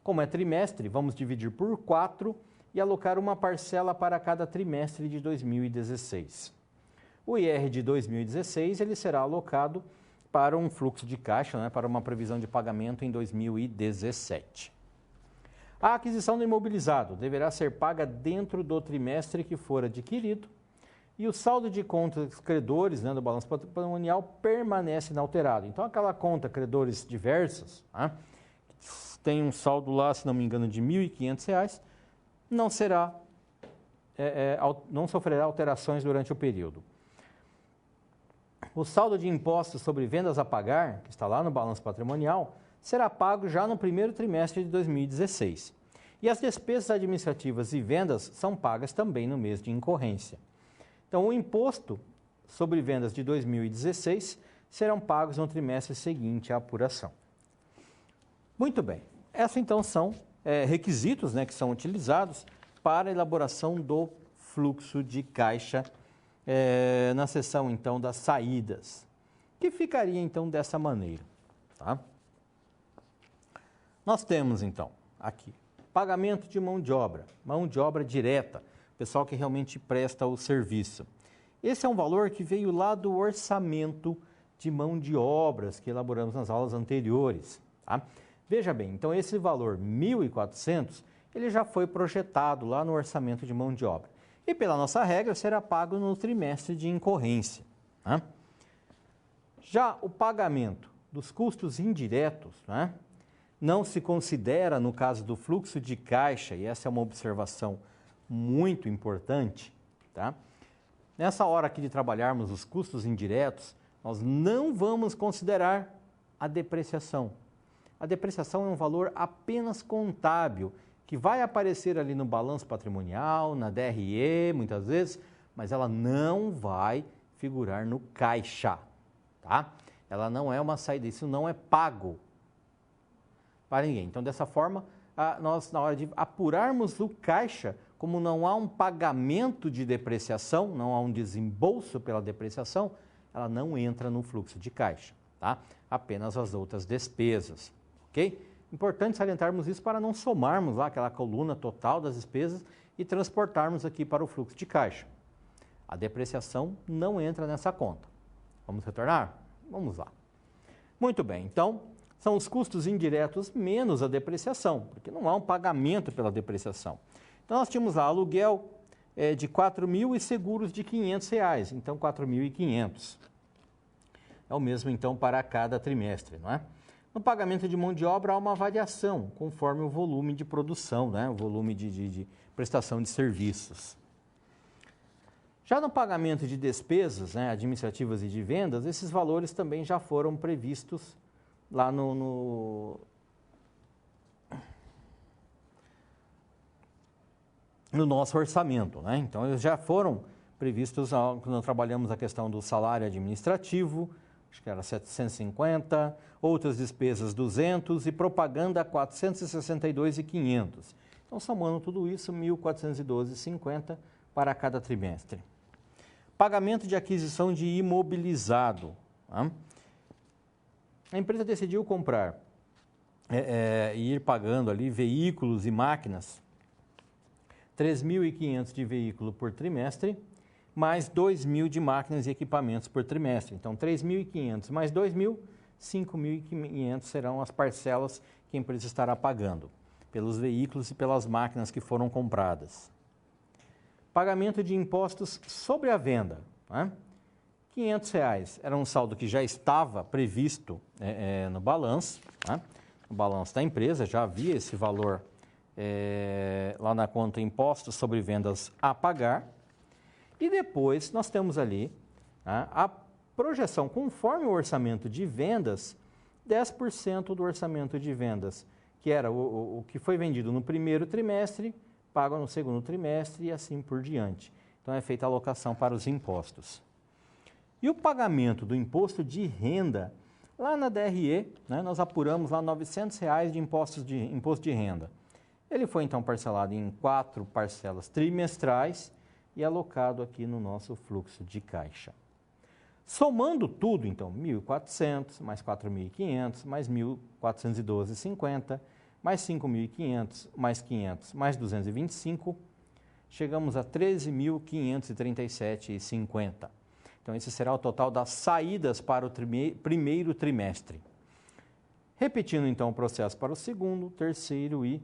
como é trimestre, vamos dividir por 4 e alocar uma parcela para cada trimestre de 2016. O IR de 2016, ele será alocado para um fluxo de caixa, né, para uma previsão de pagamento em 2017. A aquisição do imobilizado deverá ser paga dentro do trimestre que for adquirido e o saldo de contas credores, né, do balanço patrimonial permanece inalterado. Então, aquela conta credores diversos, né, tem um saldo lá, se não me engano, de R$ 1.500, não sofrerá alterações durante o período. O saldo de impostos sobre vendas a pagar, que está lá no balanço patrimonial, será pago já no primeiro trimestre de 2016. E as despesas administrativas e vendas são pagas também no mês de incorrência. Então, o imposto sobre vendas de 2016 serão pagos no trimestre seguinte à apuração. Muito bem. Esses, então, são requisitos, né, que são utilizados para a elaboração do fluxo de caixa na seção, então, das saídas, que ficaria, então, dessa maneira. Tá? Nós temos, então, aqui, pagamento de mão de obra direta, pessoal que realmente presta o serviço. Esse é um valor que veio lá do orçamento de mão de obras que elaboramos nas aulas anteriores. Tá? Veja bem, então esse valor 1.400, ele já foi projetado lá no orçamento de mão de obra. E pela nossa regra, será pago no trimestre de incorrência. Tá? Já o pagamento dos custos indiretos, né, não se considera no caso do fluxo de caixa, e essa é uma observação muito importante, tá? Nessa hora aqui de trabalharmos os custos indiretos, nós não vamos considerar a depreciação. A depreciação é um valor apenas contábil, que vai aparecer ali no balanço patrimonial, na DRE, muitas vezes, mas ela não vai figurar no caixa, tá? Ela não é uma saída, isso não é pago para ninguém. Então, dessa forma, nós, na hora de apurarmos o caixa, como não há um pagamento de depreciação, não há um desembolso pela depreciação, ela não entra no fluxo de caixa, tá? Apenas as outras despesas, ok? Importante salientarmos isso para não somarmos lá aquela coluna total das despesas e transportarmos aqui para o fluxo de caixa. A depreciação não entra nessa conta. Vamos retornar? Vamos lá. Muito bem, então, são os custos indiretos menos a depreciação, porque não há um pagamento pela depreciação. Então, nós tínhamos lá aluguel de 4.000 e seguros de R$500, então 4.500. É o mesmo, então, para cada trimestre, não é? No pagamento de mão de obra há uma variação, conforme o volume de produção, né? O volume de prestação de serviços. Já no pagamento de despesas, né, administrativas e de vendas, esses valores também já foram previstos lá no nosso orçamento, né? Então, eles já foram previstos quando trabalhamos a questão do salário administrativo, acho que era 750, outras despesas 200 e propaganda 462.500. Então, somando tudo isso, 1.412,50 para cada trimestre. Pagamento de aquisição de imobilizado. Tá? A empresa decidiu comprar e ir pagando ali veículos e máquinas, 3.500 de veículo por trimestre, mais 2.000 de máquinas e equipamentos por trimestre. Então, 3.500 mais 2.000, 5.500 serão as parcelas que a empresa estará pagando pelos veículos e pelas máquinas que foram compradas. Pagamento de impostos sobre a venda. Né? R$500 era um saldo que já estava previsto no balanço, né? No balanço da empresa, já havia esse valor lá na conta impostos sobre vendas a pagar. E depois nós temos ali, né, a projeção conforme o orçamento de vendas, 10% do orçamento de vendas, que era o que foi vendido no primeiro trimestre, pago no segundo trimestre e assim por diante. Então, é feita a alocação para os impostos. E o pagamento do imposto de renda, lá na DRE, né, nós apuramos lá R$900 de imposto de renda. Ele foi, então, parcelado em 4 parcelas trimestrais e alocado aqui no nosso fluxo de caixa. Somando tudo, então, 1.400, mais 4.500, mais 1.412,50, mais 5.500, mais 500, mais 225, chegamos a 13.537,50. Então, esse será o total das saídas para o primeiro trimestre. Repetindo, então, o processo para o segundo, terceiro e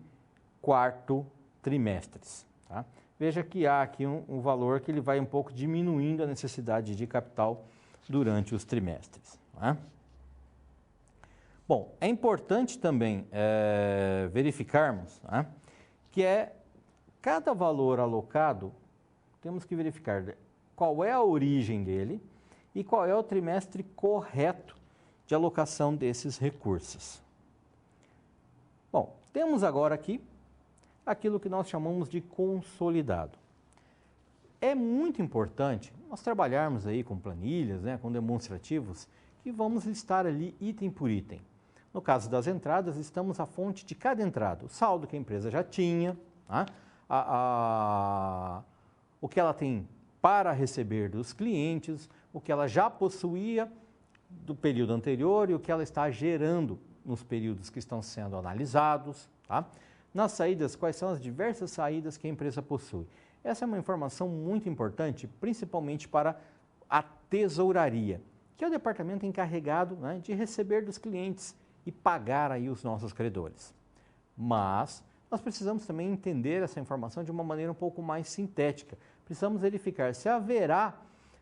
quarto trimestres. Tá? Veja que há aqui um valor que ele vai um pouco diminuindo a necessidade de capital durante os trimestres. Tá? Bom, é importante também verificarmos, tá, que cada valor alocado, temos que verificar qual é a origem dele e qual é o trimestre correto de alocação desses recursos. Bom, temos agora aqui aquilo que nós chamamos de consolidado. É muito importante nós trabalharmos aí com planilhas, né, com demonstrativos, que vamos listar ali item por item. No caso das entradas, listamos a fonte de cada entrada, o saldo que a empresa já tinha, tá? O que ela tem para receber dos clientes, o que ela já possuía do período anterior e o que ela está gerando nos períodos que estão sendo analisados. Tá? Nas saídas, quais são as diversas saídas que a empresa possui. Essa é uma informação muito importante, principalmente para a tesouraria, que é o departamento encarregado, né, de receber dos clientes e pagar aí os nossos credores. Mas nós precisamos também entender essa informação de uma maneira um pouco mais sintética. Precisamos verificar se haverá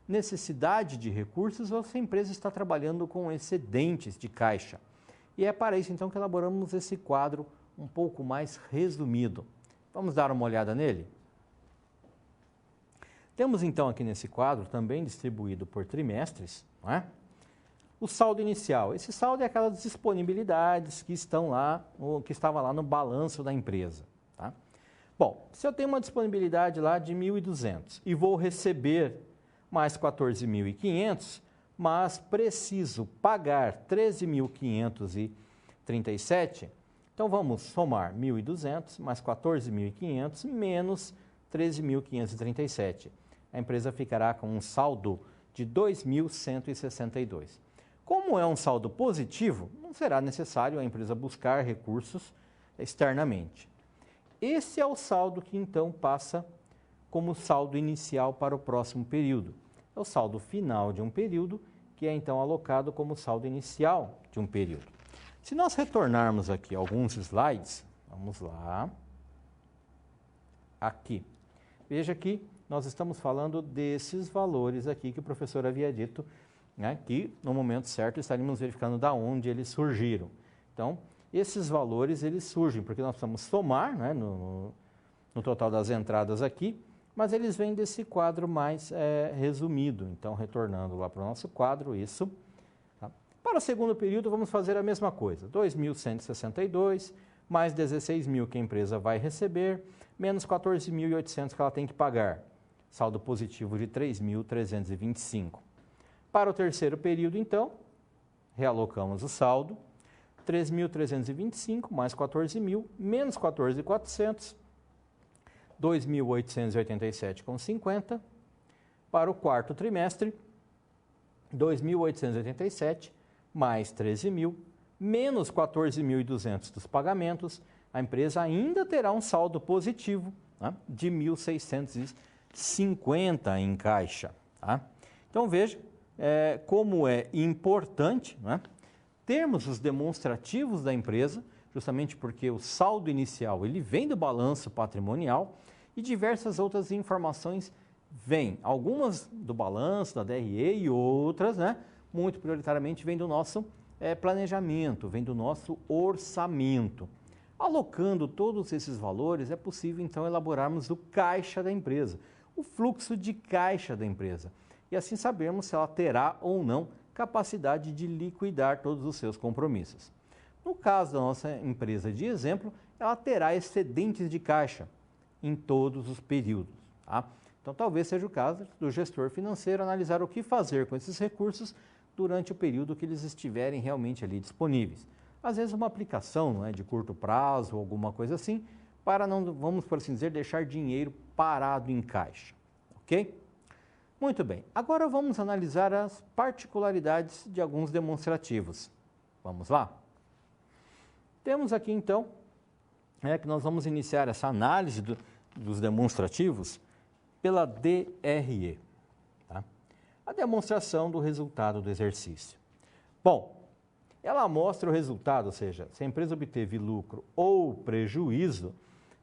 necessidade de recursos ou se a empresa está trabalhando com excedentes de caixa. E é para isso então que elaboramos esse quadro um pouco mais resumido. Vamos dar uma olhada nele? Temos então aqui nesse quadro, também distribuído por trimestres, não é? O saldo inicial. Esse saldo é aquelas disponibilidades que estão lá, que estava lá no balanço da empresa. Tá? Bom, se eu tenho uma disponibilidade lá de 1.200 e vou receber mais 14.500, mas preciso pagar 13.537, então vamos somar 1.200 mais 14.500 menos 13.537. A empresa ficará com um saldo de 2.162. Como é um saldo positivo, não será necessário a empresa buscar recursos externamente. Esse é o saldo que então passa como saldo inicial para o próximo período. É o saldo final de um período, que é então alocado como saldo inicial de um período. Se nós retornarmos aqui alguns slides, vamos lá, aqui. Veja que nós estamos falando desses valores aqui que o professor havia dito, né, que no momento certo estaríamos verificando de onde eles surgiram. Então, esses valores eles surgem porque nós precisamos somar, né, no total das entradas aqui, mas eles vêm desse quadro mais resumido. Então, retornando lá para o nosso quadro, isso. Tá? Para o segundo período, vamos fazer a mesma coisa. 2.162 mais 16.000 que a empresa vai receber, menos 14.800 que ela tem que pagar. Saldo positivo de 3.325. Para o terceiro período, então, realocamos o saldo, 3.325 mais 14.000, menos 14.400, 2.887,50. Para o quarto trimestre, 2.887 mais 13.000, menos 14.200 dos pagamentos, a empresa ainda terá um saldo positivo, né, de 1.650 em caixa. Tá? Então veja como é importante, né, termos os demonstrativos da empresa, justamente porque o saldo inicial ele vem do balanço patrimonial e diversas outras informações vêm. Algumas do balanço, da DRE e outras, né, muito prioritariamente, vêm do nosso planejamento, vem do nosso orçamento. Alocando todos esses valores, é possível então elaborarmos o caixa da empresa, o fluxo de caixa da empresa. E assim sabermos se ela terá ou não capacidade de liquidar todos os seus compromissos. No caso da nossa empresa de exemplo, ela terá excedentes de caixa em todos os períodos. Tá? Então talvez seja o caso do gestor financeiro analisar o que fazer com esses recursos durante o período que eles estiverem realmente ali disponíveis. Às vezes uma aplicação, não é, de curto prazo, alguma coisa assim, para não, vamos por assim dizer, deixar dinheiro parado em caixa. Ok? Muito bem, agora vamos analisar as particularidades de alguns demonstrativos. Vamos lá? Temos aqui então, que nós vamos iniciar essa análise dos demonstrativos pela DRE, tá? A demonstração do resultado do exercício. Bom, ela mostra o resultado, ou seja, se a empresa obteve lucro ou prejuízo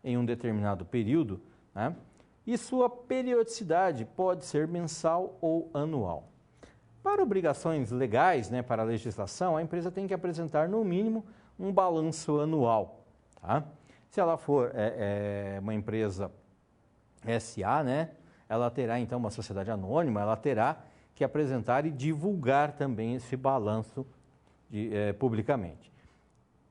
em um determinado período, né? E sua periodicidade pode ser mensal ou anual. Para obrigações legais, né, para a legislação, a empresa tem que apresentar no mínimo um balanço anual. Tá? Se ela for uma empresa SA, né, ela terá então uma sociedade anônima, ela terá que apresentar e divulgar também esse balanço publicamente.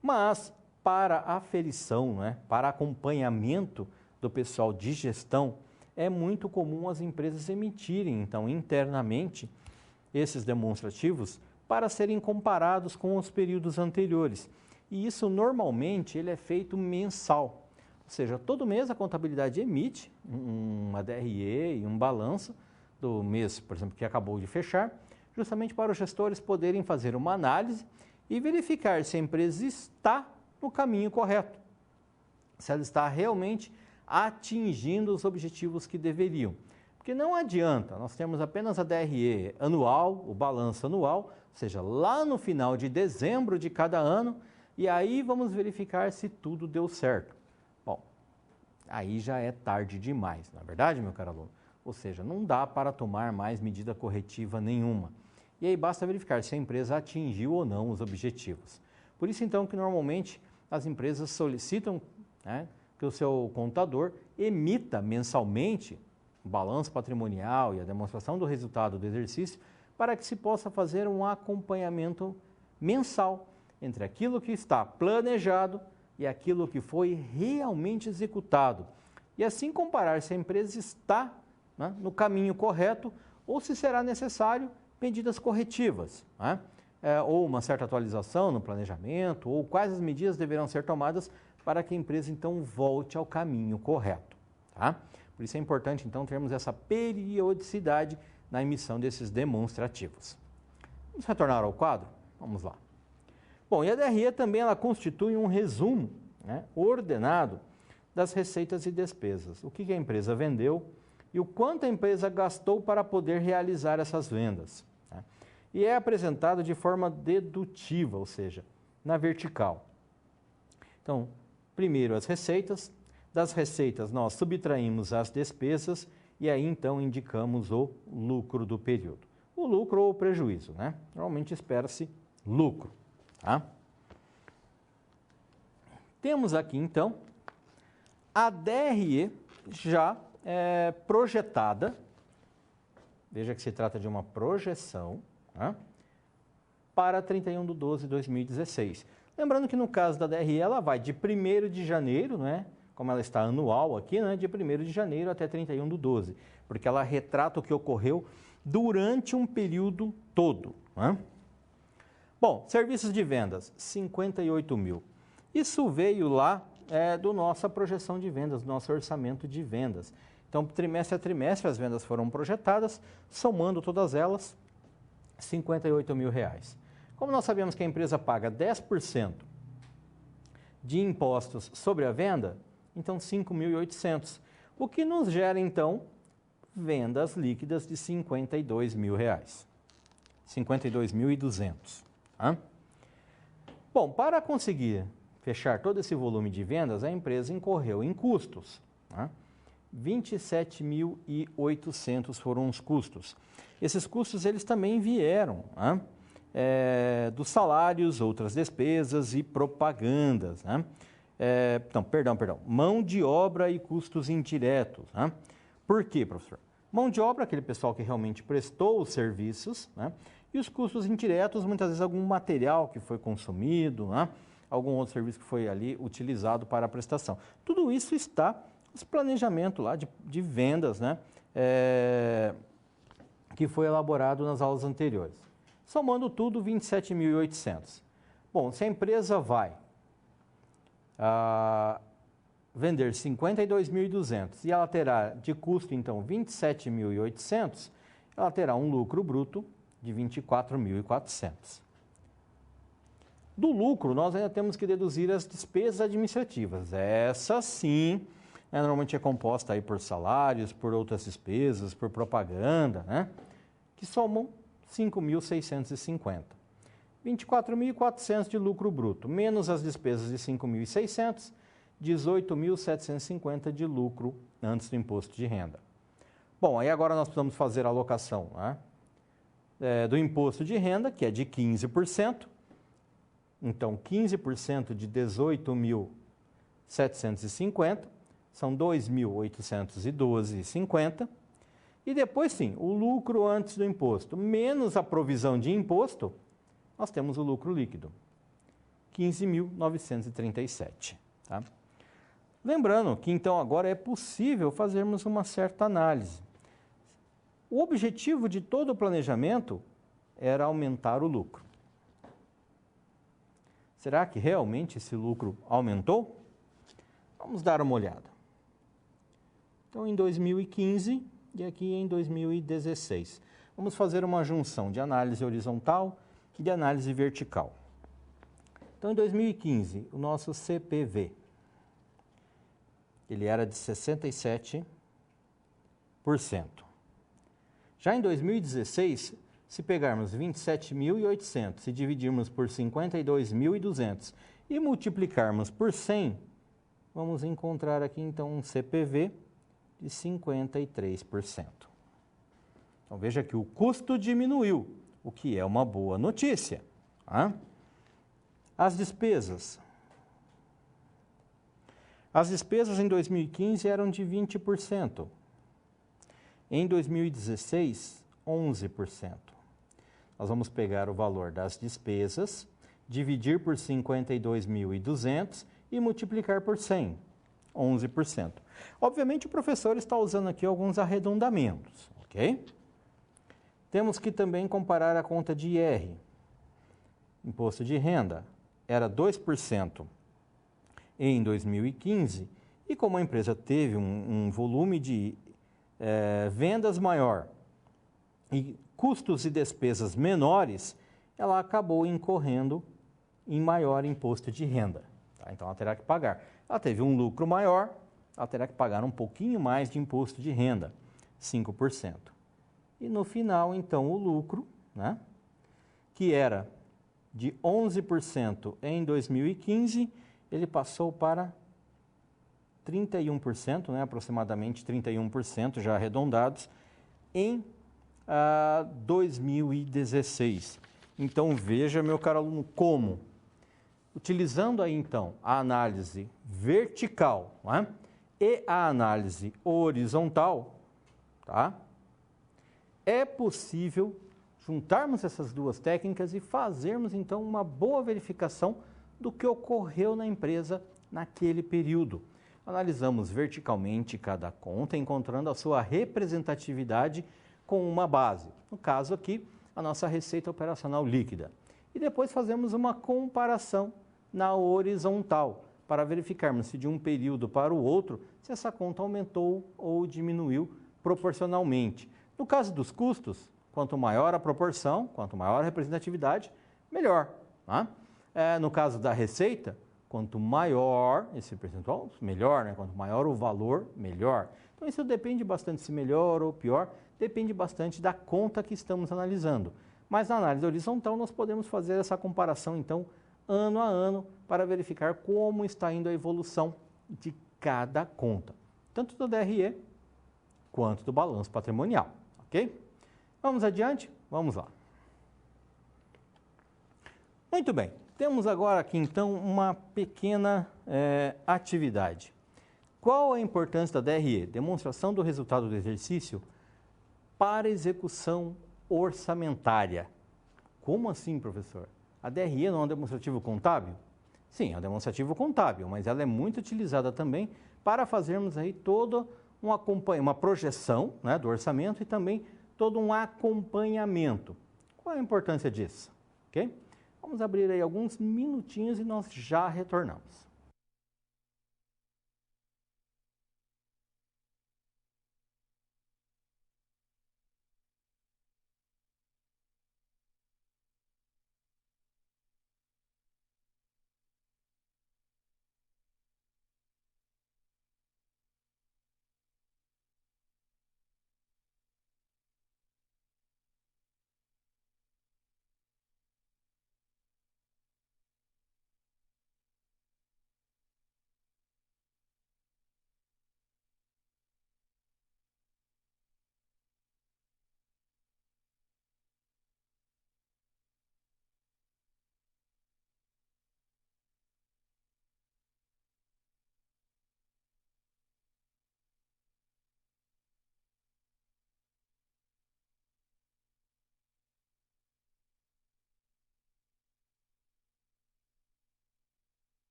Mas para aferição, né, para acompanhamento do pessoal de gestão, é muito comum as empresas emitirem, então, internamente, esses demonstrativos para serem comparados com os períodos anteriores. E isso, normalmente, ele é feito mensal. Ou seja, todo mês a contabilidade emite uma DRE e um balanço do mês, por exemplo, que acabou de fechar, justamente para os gestores poderem fazer uma análise e verificar se a empresa está no caminho correto, se ela está realmente atingindo os objetivos que deveriam. Porque não adianta, nós temos apenas a DRE anual, o balanço anual, ou seja, lá no final de dezembro de cada ano, e aí vamos verificar se tudo deu certo. Bom, aí já é tarde demais, não é verdade, meu caro aluno? Ou seja, não dá para tomar mais medida corretiva nenhuma. E aí basta verificar se a empresa atingiu ou não os objetivos. Por isso, então, que normalmente as empresas solicitam, né, que o seu contador emita mensalmente o balanço patrimonial e a demonstração do resultado do exercício para que se possa fazer um acompanhamento mensal entre aquilo que está planejado e aquilo que foi realmente executado. E assim comparar se a empresa está, né, no caminho correto ou se será necessário medidas corretivas, né? Ou uma certa atualização no planejamento, ou quais as medidas deverão ser tomadas para que a empresa, então, volte ao caminho correto. Tá? Por isso é importante, então, termos essa periodicidade na emissão desses demonstrativos. Vamos retornar ao quadro? Vamos lá. Bom, e a DRE também ela constitui um resumo, né, ordenado das receitas e despesas. O que a empresa vendeu e o quanto a empresa gastou para poder realizar essas vendas. Né? E é apresentado de forma dedutiva, ou seja, na vertical. Então, primeiro as receitas, das receitas nós subtraímos as despesas e aí então indicamos o lucro do período. O lucro ou o prejuízo, né? Normalmente espera-se lucro. Tá? Temos aqui então a DRE já projetada, veja que se trata de uma projeção, né, para 31/12/2016. Lembrando que no caso da DRE, ela vai de 1º de janeiro, né, como ela está anual aqui, né, de 1º de janeiro até 31/12, porque ela retrata o que ocorreu durante um período todo. Né? Bom, serviços de vendas, 58 mil. Isso veio lá do nossa projeção de vendas, do nosso orçamento de vendas. Então, trimestre a trimestre, as vendas foram projetadas, somando todas elas, R$58 mil. Como nós sabemos que a empresa paga 10% de impostos sobre a venda, então 5.800, o que nos gera, então, vendas líquidas de R$52 mil. 52.200. Tá? Bom, para conseguir fechar todo esse volume de vendas, a empresa incorreu em custos. Tá? 27.800 foram os custos. Esses custos eles também vieram dos salários, outras despesas e propagandas. Mão de obra e custos indiretos. Por quê, professor? Mão de obra, aquele pessoal que realmente prestou os serviços, e os custos indiretos, muitas vezes algum material que foi consumido, algum outro serviço que foi ali utilizado para a prestação. Tudo isso está esse planejamento lá de vendas, que foi elaborado nas aulas anteriores. Somando tudo, 27.800. Bom, se a empresa vai vender 52.200 e ela terá de custo, então, 27.800, ela terá um lucro bruto de 24.400. Do lucro, nós ainda temos que deduzir as despesas administrativas. Essa sim, normalmente é composta aí por salários, por outras despesas, por propaganda, que somam 5.650. 24.400 de lucro bruto, menos as despesas de 5.600, 18.750 de lucro antes do imposto de renda. Bom, aí agora nós precisamos fazer a alocação do imposto de renda, que é de 15%. Então, 15% de 18.750 são 2.812,50. E depois, sim, o lucro antes do imposto, menos a provisão de imposto, nós temos o lucro líquido, 15.937. Tá? Lembrando que, então, agora é possível fazermos uma certa análise. O objetivo de todo o planejamento era aumentar o lucro. Será que realmente esse lucro aumentou? Vamos dar uma olhada. Então, em 2015 e aqui em 2016, vamos fazer uma junção de análise horizontal e de análise vertical. Então, em 2015, o nosso CPV, ele era de 67%. Já em 2016, se pegarmos 27.800 e dividirmos por 52.200 e multiplicarmos por 100, vamos encontrar aqui então um CPV de 53%. Então veja que o custo diminuiu, o que é uma boa notícia. As despesas. As despesas em 2015 eram de 20%. Em 2016, 11%. Nós vamos pegar o valor das despesas, dividir por 52.200 e multiplicar por 100, 11%. Obviamente, o professor está usando aqui alguns arredondamentos, ok? Temos que também comparar a conta de IR. Imposto de renda era 2% em 2015 e como a empresa teve um volume de vendas maior e custos e despesas menores, ela acabou incorrendo em maior imposto de renda. Tá? Então, ela terá que pagar. Ela teve um lucro maior, ela terá que pagar um pouquinho mais de imposto de renda, 5%. E no final, então, o lucro, que era de 11% em 2015, ele passou para 31%, aproximadamente 31%, já arredondados, em 2016. Então, veja, meu caro aluno, como, utilizando aí, então, a análise vertical e a análise horizontal, tá? É possível juntarmos essas duas técnicas e fazermos, então, uma boa verificação do que ocorreu na empresa naquele período. Analisamos verticalmente cada conta, encontrando a sua representatividade com uma base. No caso aqui, a nossa receita operacional líquida. e depois fazemos uma comparação na horizontal, para verificarmos se de um período para o outro, se essa conta aumentou ou diminuiu proporcionalmente. No caso dos custos, quanto maior a proporção, quanto maior a representatividade, melhor. Tá? No caso da receita, quanto maior esse percentual, melhor, né? Quanto maior o valor, melhor. Então isso depende bastante se melhor ou pior, depende bastante da conta que estamos analisando. Mas na análise horizontal nós podemos fazer essa comparação, então, ano a ano, para verificar como está indo a evolução de cada conta, tanto do DRE quanto do balanço patrimonial, ok? Vamos adiante? Vamos lá. Muito bem, temos agora aqui então uma pequena atividade. Qual a importância da DRE? Demonstração do resultado do exercício para execução orçamentária. Como assim, professor? A DRE não é um demonstrativo contábil? Sim, é um demonstrativo contábil, mas ela é muito utilizada também para fazermos aí toda uma projeção, né, do orçamento e também todo um acompanhamento. Qual é a importância disso? Ok? Vamos abrir aí alguns minutinhos e nós já retornamos.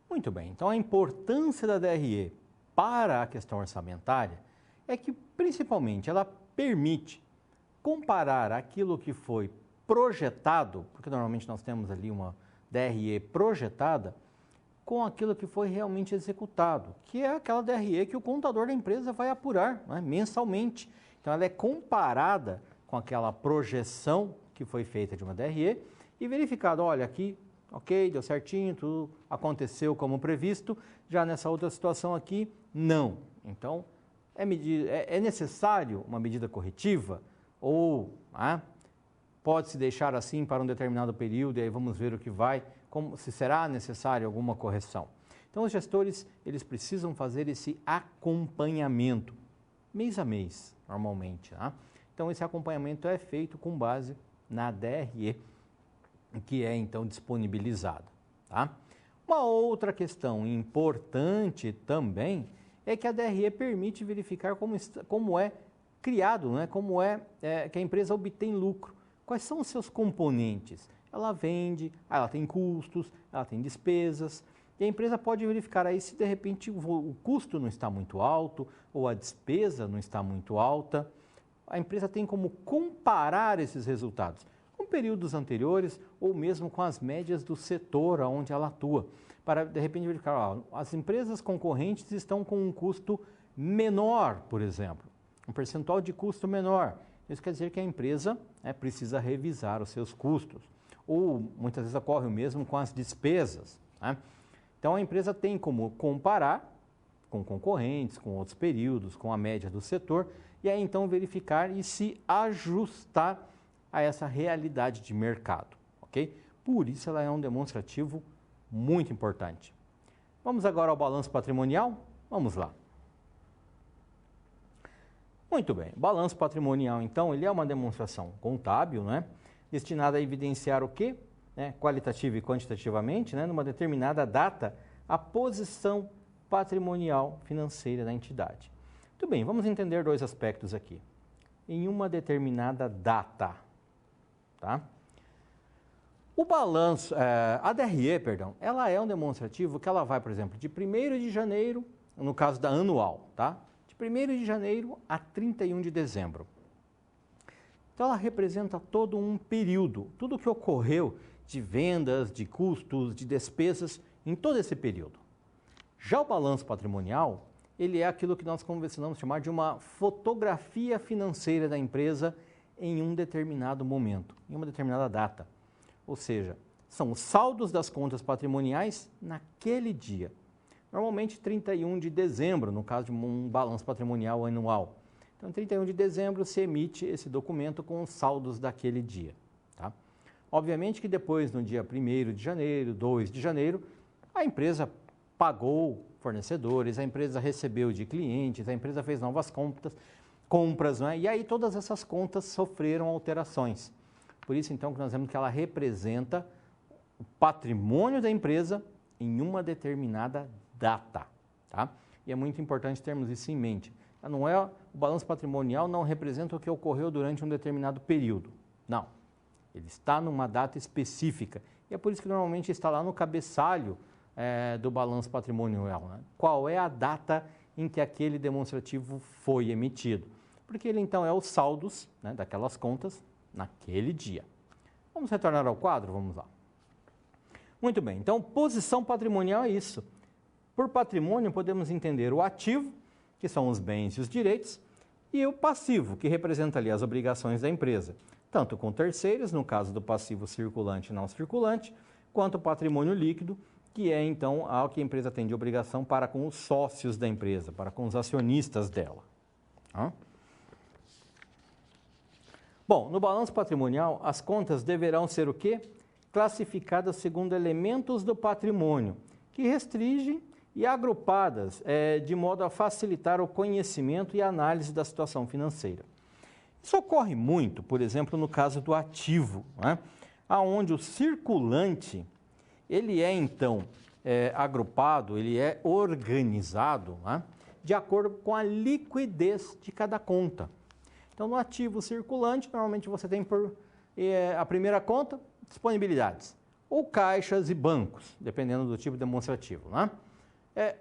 Muito bem, então a importância da DRE para a questão orçamentária é que, principalmente, ela permite comparar aquilo que foi projetado, porque normalmente nós temos ali uma DRE projetada, com aquilo que foi realmente executado, que é aquela DRE que o contador da empresa vai apurar, né, mensalmente. Então, ela é comparada com aquela projeção que foi feita de uma DRE e verificado, olha, aqui, ok, deu certinho, tudo aconteceu como previsto, já nessa outra situação aqui, não. Então, é necessário uma medida corretiva ou pode-se deixar assim para um determinado período e aí vamos ver o que vai, se será necessário alguma correção. Então, os gestores, eles precisam fazer esse acompanhamento, mês a mês, normalmente. Tá? Então, esse acompanhamento é feito com base na DRE, que é, então, disponibilizada. Tá? Uma outra questão importante também é que a DRE permite verificar como é criado, né? Como que a empresa obtém lucro. Quais são os seus componentes? Ela vende, ela tem custos, ela tem despesas, e a empresa pode verificar aí se de repente o custo não está muito alto ou a despesa não está muito alta. A empresa tem como comparar esses resultados com períodos anteriores ou mesmo com as médias do setor onde ela atua, para de repente verificar, as empresas concorrentes estão com um custo menor, por exemplo, um percentual de custo menor. Isso quer dizer que a empresa precisa revisar os seus custos. Ou muitas vezes ocorre o mesmo com as despesas. Né? Então a empresa tem como comparar com concorrentes, com outros períodos, com a média do setor, e aí então verificar e se ajustar a essa realidade de mercado. Ok? Por isso ela é um demonstrativo muito importante. Vamos agora ao balanço patrimonial? Vamos lá. Muito bem, balanço patrimonial, então, ele é uma demonstração contábil, né? Destinada a evidenciar o quê? Qualitativa e quantitativamente, numa determinada data, a posição patrimonial financeira da entidade. Muito bem, vamos entender dois aspectos aqui. Em uma determinada data, tá? O balanço, a DRE, perdão, ela é um demonstrativo que ela vai, por exemplo, de 1º de janeiro, no caso da anual, tá? 1º de janeiro a 31 de dezembro. Então, ela representa todo um período, tudo o que ocorreu de vendas, de custos, de despesas em todo esse período. Já o balanço patrimonial, ele é aquilo que nós convencionamos chamar de uma fotografia financeira da empresa em um determinado momento, em uma determinada data. Ou seja, são os saldos das contas patrimoniais naquele dia. Normalmente 31 de dezembro, no caso de um balanço patrimonial anual. Então, 31 de dezembro se emite esse documento com os saldos daquele dia. Tá? Obviamente que depois, no dia 1º de janeiro, 2 de janeiro, a empresa pagou fornecedores, a empresa recebeu de clientes, a empresa fez novas compras, e aí todas essas contas sofreram alterações. Por isso, então, que nós vemos que ela representa o patrimônio da empresa em uma determinada data, tá? E é muito importante termos isso em mente. O balanço patrimonial não representa o que ocorreu durante um determinado período. Não. Ele está numa data específica. E é por isso que normalmente está lá no cabeçalho do balanço patrimonial. Né? Qual é a data em que aquele demonstrativo foi emitido? Porque ele então é os saldos daquelas contas naquele dia. Vamos retornar ao quadro? Vamos lá. Muito bem. Então, posição patrimonial é isso. Por patrimônio, podemos entender o ativo, que são os bens e os direitos, e o passivo, que representa ali as obrigações da empresa, tanto com terceiros, no caso do passivo circulante e não circulante, quanto o patrimônio líquido, que é então ao que a empresa tem de obrigação para com os sócios da empresa, para com os acionistas dela. Bom, no balanço patrimonial, as contas deverão ser o quê? Classificadas segundo elementos do patrimônio, que restringem e agrupadas de modo a facilitar o conhecimento e a análise da situação financeira. Isso ocorre muito, por exemplo, no caso do ativo, onde o circulante ele é então agrupado, ele é organizado de acordo com a liquidez de cada conta. Então, no ativo circulante, normalmente você tem a primeira conta, disponibilidades. ou caixas e bancos, dependendo do tipo demonstrativo, né?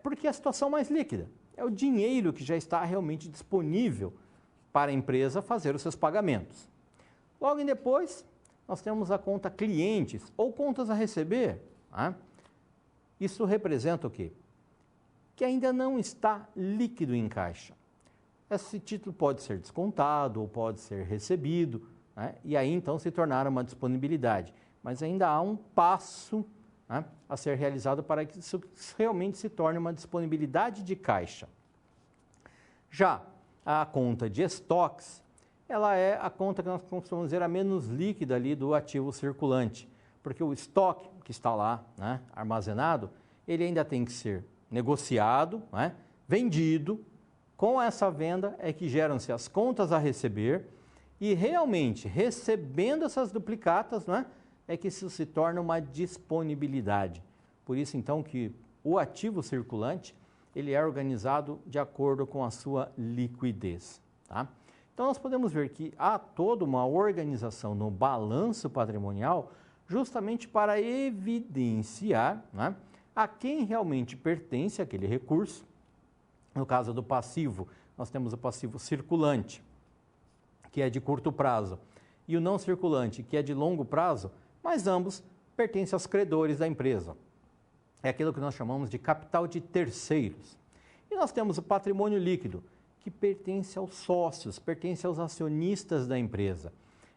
Porque é a situação mais líquida. É o dinheiro que já está realmente disponível para a empresa fazer os seus pagamentos. Logo em depois, nós temos a conta clientes ou contas a receber. Né? Isso representa o quê? Que ainda não está líquido em caixa. Esse título pode ser descontado ou pode ser recebido, né? E aí então se tornar uma disponibilidade. Mas ainda há um passo, né, a ser realizado para que isso realmente se torne uma disponibilidade de caixa. Já a conta de estoques, ela é a conta que nós costumamos dizer a menos líquida ali do ativo circulante, porque o estoque que está lá, né, armazenado, ele ainda tem que ser negociado, né, vendido. Com essa venda é que geram-se as contas a receber e realmente recebendo essas duplicatas, né, é que isso se torna uma disponibilidade. Por isso, então, que o ativo circulante, ele é organizado de acordo com a sua liquidez. Tá? Então, nós podemos ver que há toda uma organização no balanço patrimonial justamente para evidenciar, né, a quem realmente pertence aquele recurso. No caso do passivo, nós temos o passivo circulante, que é de curto prazo, e o não circulante, que é de longo prazo, mas ambos pertencem aos credores da empresa. É aquilo que nós chamamos de capital de terceiros. E nós temos o patrimônio líquido, que pertence aos sócios, pertence aos acionistas da empresa.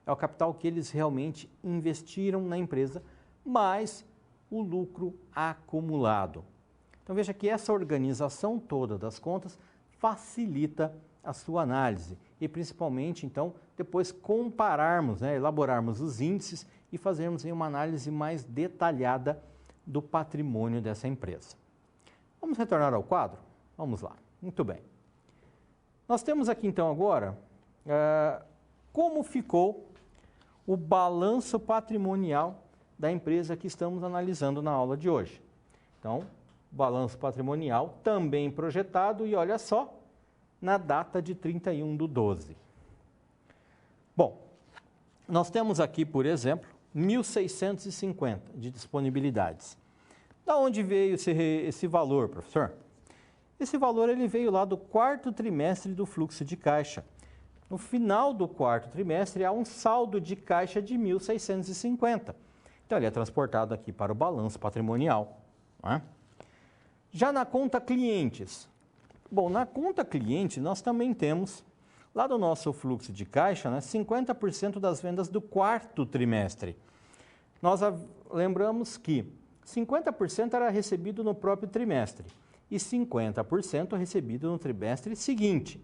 É o capital que eles realmente investiram na empresa, mais o lucro acumulado. Então veja que essa organização toda das contas facilita a sua análise e principalmente, então, depois compararmos, né, elaborarmos os índices e fazermos uma análise mais detalhada do patrimônio dessa empresa. Vamos retornar ao quadro? Vamos lá. Muito bem. Nós temos aqui, então, agora, como ficou o balanço patrimonial da empresa que estamos analisando na aula de hoje. Então, balanço patrimonial também projetado e olha só, na data de 31/12. Bom, nós temos aqui, por exemplo, 1.650 de disponibilidades. Da onde veio esse valor, professor? Esse valor ele veio lá do quarto trimestre do fluxo de caixa. No final do quarto trimestre, há um saldo de caixa de 1.650. Então, ele é transportado aqui para o balanço patrimonial. Né? Já na conta clientes. Bom, na conta cliente, nós também temos, lá do nosso fluxo de caixa, né, 50% das vendas do quarto trimestre. Nós lembramos que 50% era recebido no próprio trimestre e 50% recebido no trimestre seguinte.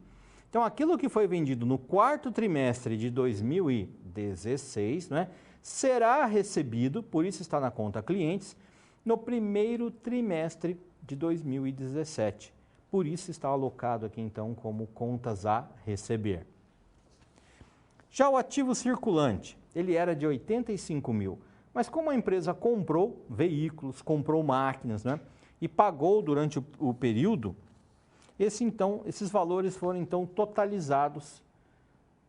Então, aquilo que foi vendido no quarto trimestre de 2016, né, será recebido, por isso está na conta clientes, no primeiro trimestre de 2017. Por isso está alocado aqui, então, como contas a receber. Já o ativo circulante, ele era de 85 mil, mas como a empresa comprou veículos, comprou máquinas, né, e pagou durante o período, esses valores foram, então, totalizados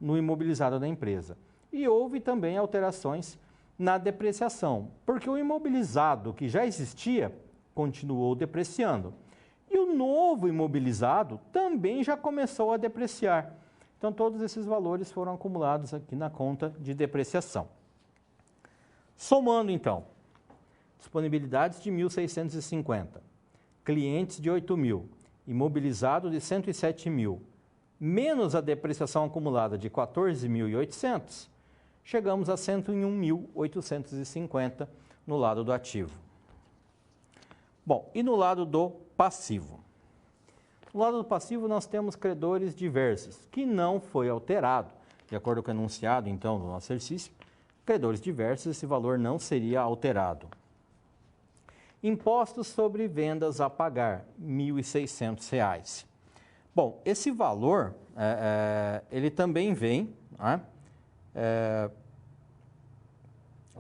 no imobilizado da empresa. E houve também alterações na depreciação, porque o imobilizado que já existia continuou depreciando. E o novo imobilizado também já começou a depreciar. Então, todos esses valores foram acumulados aqui na conta de depreciação. Somando, então, disponibilidades de 1.650, clientes de 8 mil, imobilizado de 107 mil, menos a depreciação acumulada de 14.800, chegamos a 101.850 no lado do ativo. Bom, e no lado do passivo? No lado do passivo nós temos credores diversos, que não foi alterado. De acordo com o enunciado, então, do nosso exercício, credores diversos, esse valor não seria alterado. Impostos sobre vendas a pagar, R$ 1.600. Bom, esse valor, ele também vem, né,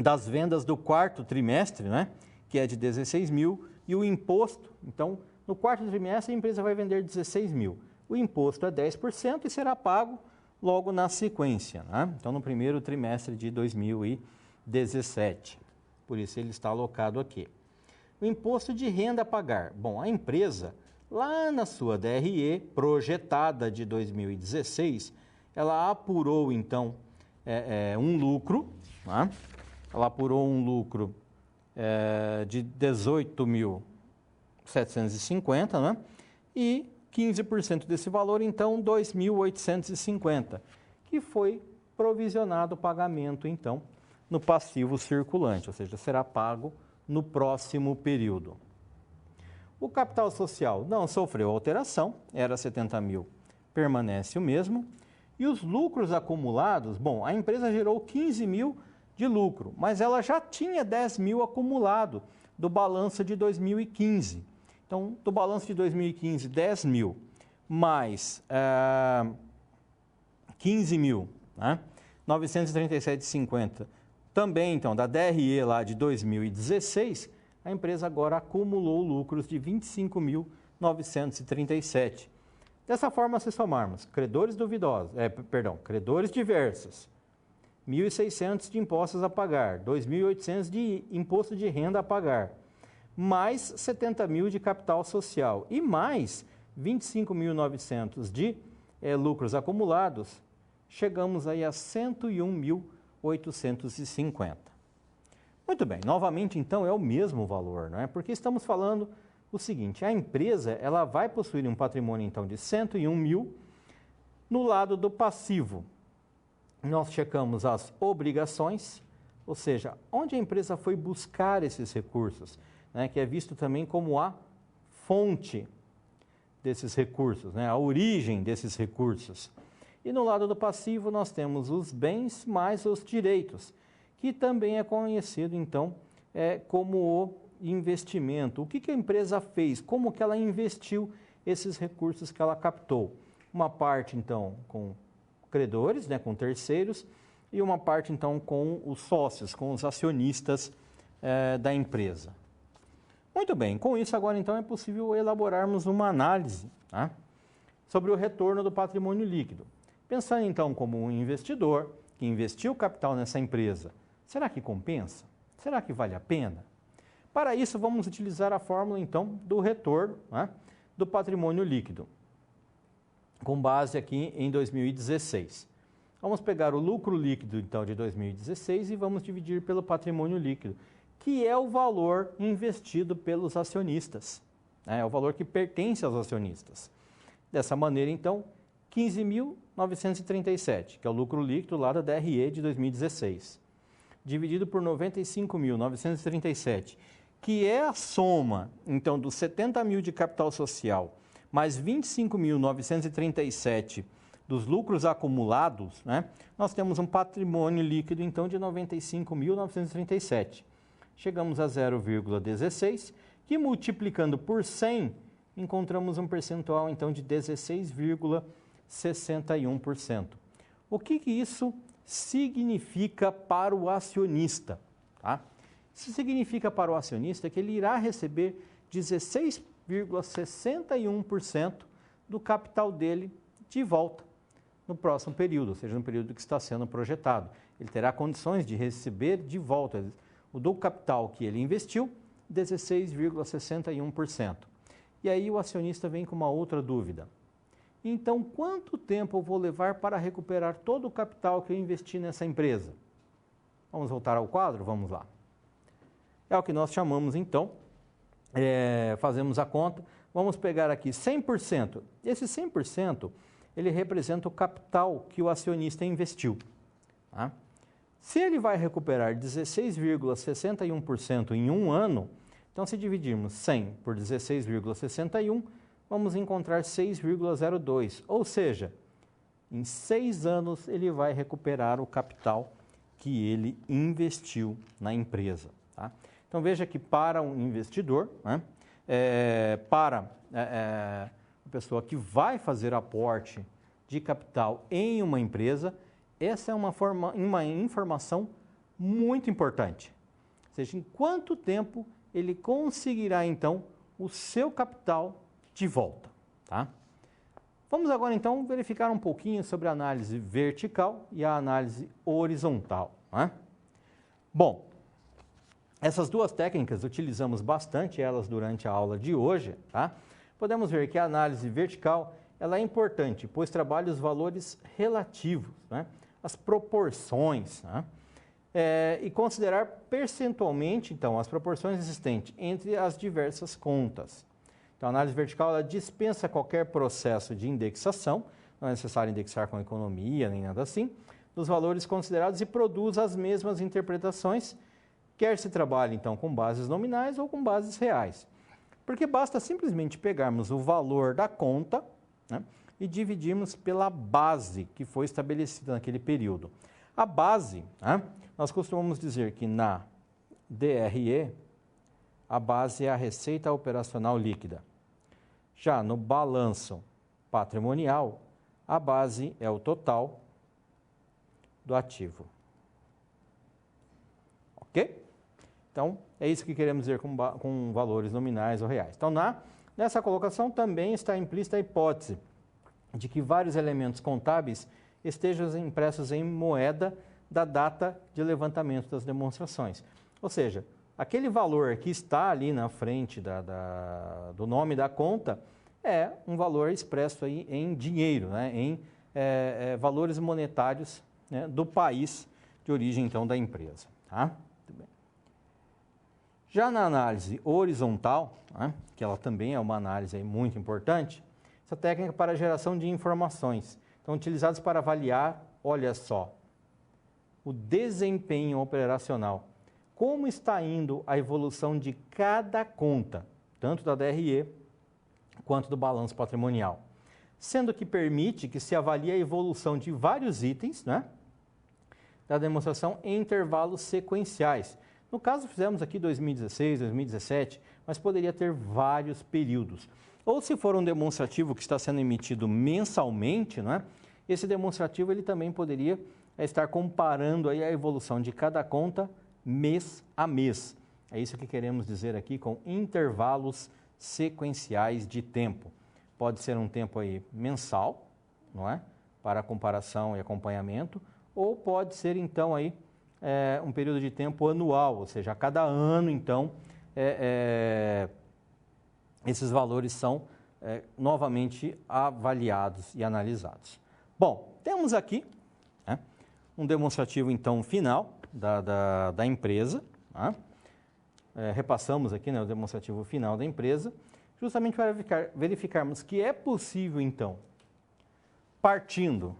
das vendas do quarto trimestre, né, que é de 16 mil, e o imposto, então, no quarto trimestre a empresa vai vender 16 mil. O imposto é 10% e será pago logo na sequência, né? Então, no primeiro trimestre de 2017. por isso ele está alocado aqui. O imposto de renda a pagar. Bom, a empresa, lá na sua DRE, projetada de 2016, ela apurou, então, um lucro, né? Ela apurou um lucro de 18.750, né? E 15% desse valor, então, 2.850, que foi provisionado o pagamento, então, no passivo circulante, ou seja, será pago no próximo período. O capital social não sofreu alteração, era 70 mil, permanece o mesmo. E os lucros acumulados, bom, a empresa gerou 15 mil de lucro, mas ela já tinha 10 mil acumulado do balanço de 2015. Então, do balanço de 2015, 10 mil mais 15 mil, né? 937,50. Também, então, da DRE lá de 2016, a empresa agora acumulou lucros de 25.937. Dessa forma, se somarmos credores duvidosos, credores diversos, 1.600 de impostos a pagar, 2.800 de imposto de renda a pagar, mais 70 mil de capital social e mais 25.900 de lucros acumulados, chegamos aí a 101.850. Muito bem, novamente então é o mesmo valor, não é? Porque estamos falando o seguinte, a empresa ela vai possuir um patrimônio então de 101 mil. No lado do passivo, nós checamos as obrigações, ou seja, onde a empresa foi buscar esses recursos, né? Que é visto também como a fonte desses recursos, né? A origem desses recursos. E no lado do passivo nós temos os bens mais os direitos, que também é conhecido, então, como o investimento. O que a empresa fez? Como que ela investiu esses recursos que ela captou? Uma parte, então, com credores, né, com terceiros, e uma parte, então, com os sócios, com os acionistas da empresa. Muito bem, com isso agora, então, é possível elaborarmos uma análise, tá, sobre o retorno do patrimônio líquido. Pensando, então, como um investidor que investiu capital nessa empresa, será que compensa? Será que vale a pena? Para isso, vamos utilizar a fórmula, então, do retorno, né, do patrimônio líquido, com base aqui em 2016. Vamos pegar o lucro líquido, então, de 2016 e vamos dividir pelo patrimônio líquido, que é o valor investido pelos acionistas, né, é o valor que pertence aos acionistas. Dessa maneira, então, 15.937, que é o lucro líquido lá da DRE de 2016, dividido por 95.937, que é a soma, então, dos 70 mil de capital social, mais 25.937 dos lucros acumulados, né? Nós temos um patrimônio líquido, então, de 95.937. Chegamos a 0,16, que multiplicando por 100, encontramos um percentual, então, de 16,61%. O que isso significa para o acionista? Tá? Isso significa para o acionista que ele irá receber 16,61% do capital dele de volta no próximo período, ou seja, no período que está sendo projetado. Ele terá condições de receber de volta o do capital que ele investiu, 16,61%. E aí o acionista vem com uma outra dúvida. Então, quanto tempo eu vou levar para recuperar todo o capital que eu investi nessa empresa? Vamos voltar ao quadro? Vamos lá. É o que nós chamamos, então, fazemos a conta. Vamos pegar aqui 100%. Esse 100%, ele representa o capital que o acionista investiu. Tá? Se ele vai recuperar 16,61% em um ano, então se dividirmos 100 por 16,61, vamos encontrar 6,02, ou seja, em 6 anos ele vai recuperar o capital que ele investiu na empresa. Tá? Então veja que para um investidor, né, para a pessoa que vai fazer aporte de capital em uma empresa, essa é uma informação muito importante. Ou seja, em quanto tempo ele conseguirá então o seu capital de volta. Tá? Vamos agora então verificar um pouquinho sobre a análise vertical e a análise horizontal. Né? Bom, Essas duas técnicas, utilizamos bastante elas durante a aula de hoje, tá? Podemos ver que a análise vertical ela é importante, pois trabalha os valores relativos, né? As proporções, né? E considerar percentualmente, então, as proporções existentes entre as diversas contas. Então, a análise vertical ela dispensa qualquer processo de indexação, não é necessário indexar com a economia, nem nada assim, dos valores considerados e produz as mesmas interpretações, quer se trabalhe, então, com bases nominais ou com bases reais. Porque basta simplesmente pegarmos o valor da conta, né, e dividirmos pela base que foi estabelecida naquele período. A base, né, nós costumamos dizer que na DRE, a base é a receita operacional líquida. Já no balanço patrimonial, a base é o total do ativo. Ok? Então, é isso que queremos dizer com valores nominais ou reais. Então, nessa colocação também está implícita a hipótese de que vários elementos contábeis estejam impressos em moeda da data de levantamento das demonstrações. Ou seja, aquele valor que está ali na frente do nome da conta é um valor expresso aí em dinheiro, né? Em valores monetários, né, do país de origem, então, da empresa. Tá? Já na análise horizontal, né, que ela também é uma análise aí muito importante, essa técnica para a geração de informações, então utilizadas para avaliar, olha só, o desempenho operacional, como está indo a evolução de cada conta, tanto da DRE quanto do balanço patrimonial, sendo que permite que se avalie a evolução de vários itens, né, da demonstração em intervalos sequenciais. No caso, fizemos aqui 2016, 2017, mas poderia ter vários períodos. Ou se for um demonstrativo que está sendo emitido mensalmente, né, esse demonstrativo ele também poderia estar comparando aí a evolução de cada conta mês a mês. É isso que queremos dizer aqui com intervalos sequenciais de tempo. Pode ser um tempo aí mensal, não é? Para comparação e acompanhamento, ou pode ser então aí um período de tempo anual, ou seja, a cada ano então esses valores são novamente avaliados e analisados. Bom, temos aqui, né, um demonstrativo então final da empresa, né? Repassamos aqui, né, o demonstrativo final da empresa, justamente para verificarmos que é possível então, partindo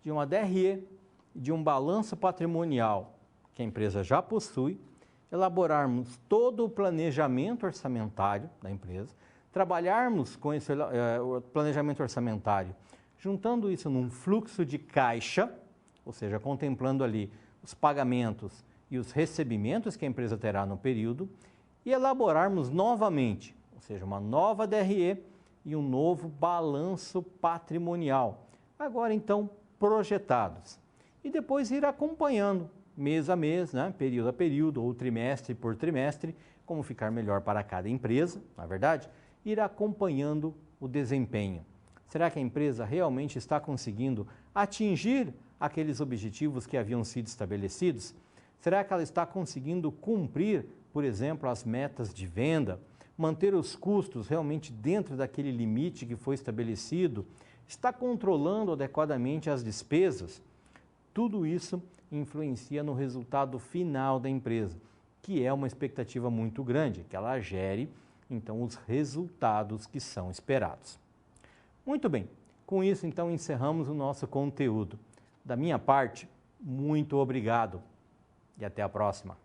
de uma DRE, de um balanço patrimonial que a empresa já possui, elaborarmos todo o planejamento orçamentário da empresa, trabalharmos com esse planejamento orçamentário, juntando isso num fluxo de caixa, ou seja, contemplando ali os pagamentos e os recebimentos que a empresa terá no período, e elaborarmos novamente, ou seja, uma nova DRE e um novo balanço patrimonial, agora então projetados. E depois ir acompanhando mês a mês, né, período a período ou trimestre por trimestre, como ficar melhor para cada empresa, na verdade, ir acompanhando o desempenho. Será que a empresa realmente está conseguindo atingir aqueles objetivos que haviam sido estabelecidos? Será que ela está conseguindo cumprir, por exemplo, as metas de venda, manter os custos realmente dentro daquele limite que foi estabelecido? Está controlando adequadamente as despesas? Tudo isso influencia no resultado final da empresa, que é uma expectativa muito grande, que ela gere, então, os resultados que são esperados. Muito bem, com isso, então, encerramos o nosso conteúdo. Da minha parte, muito obrigado e até a próxima.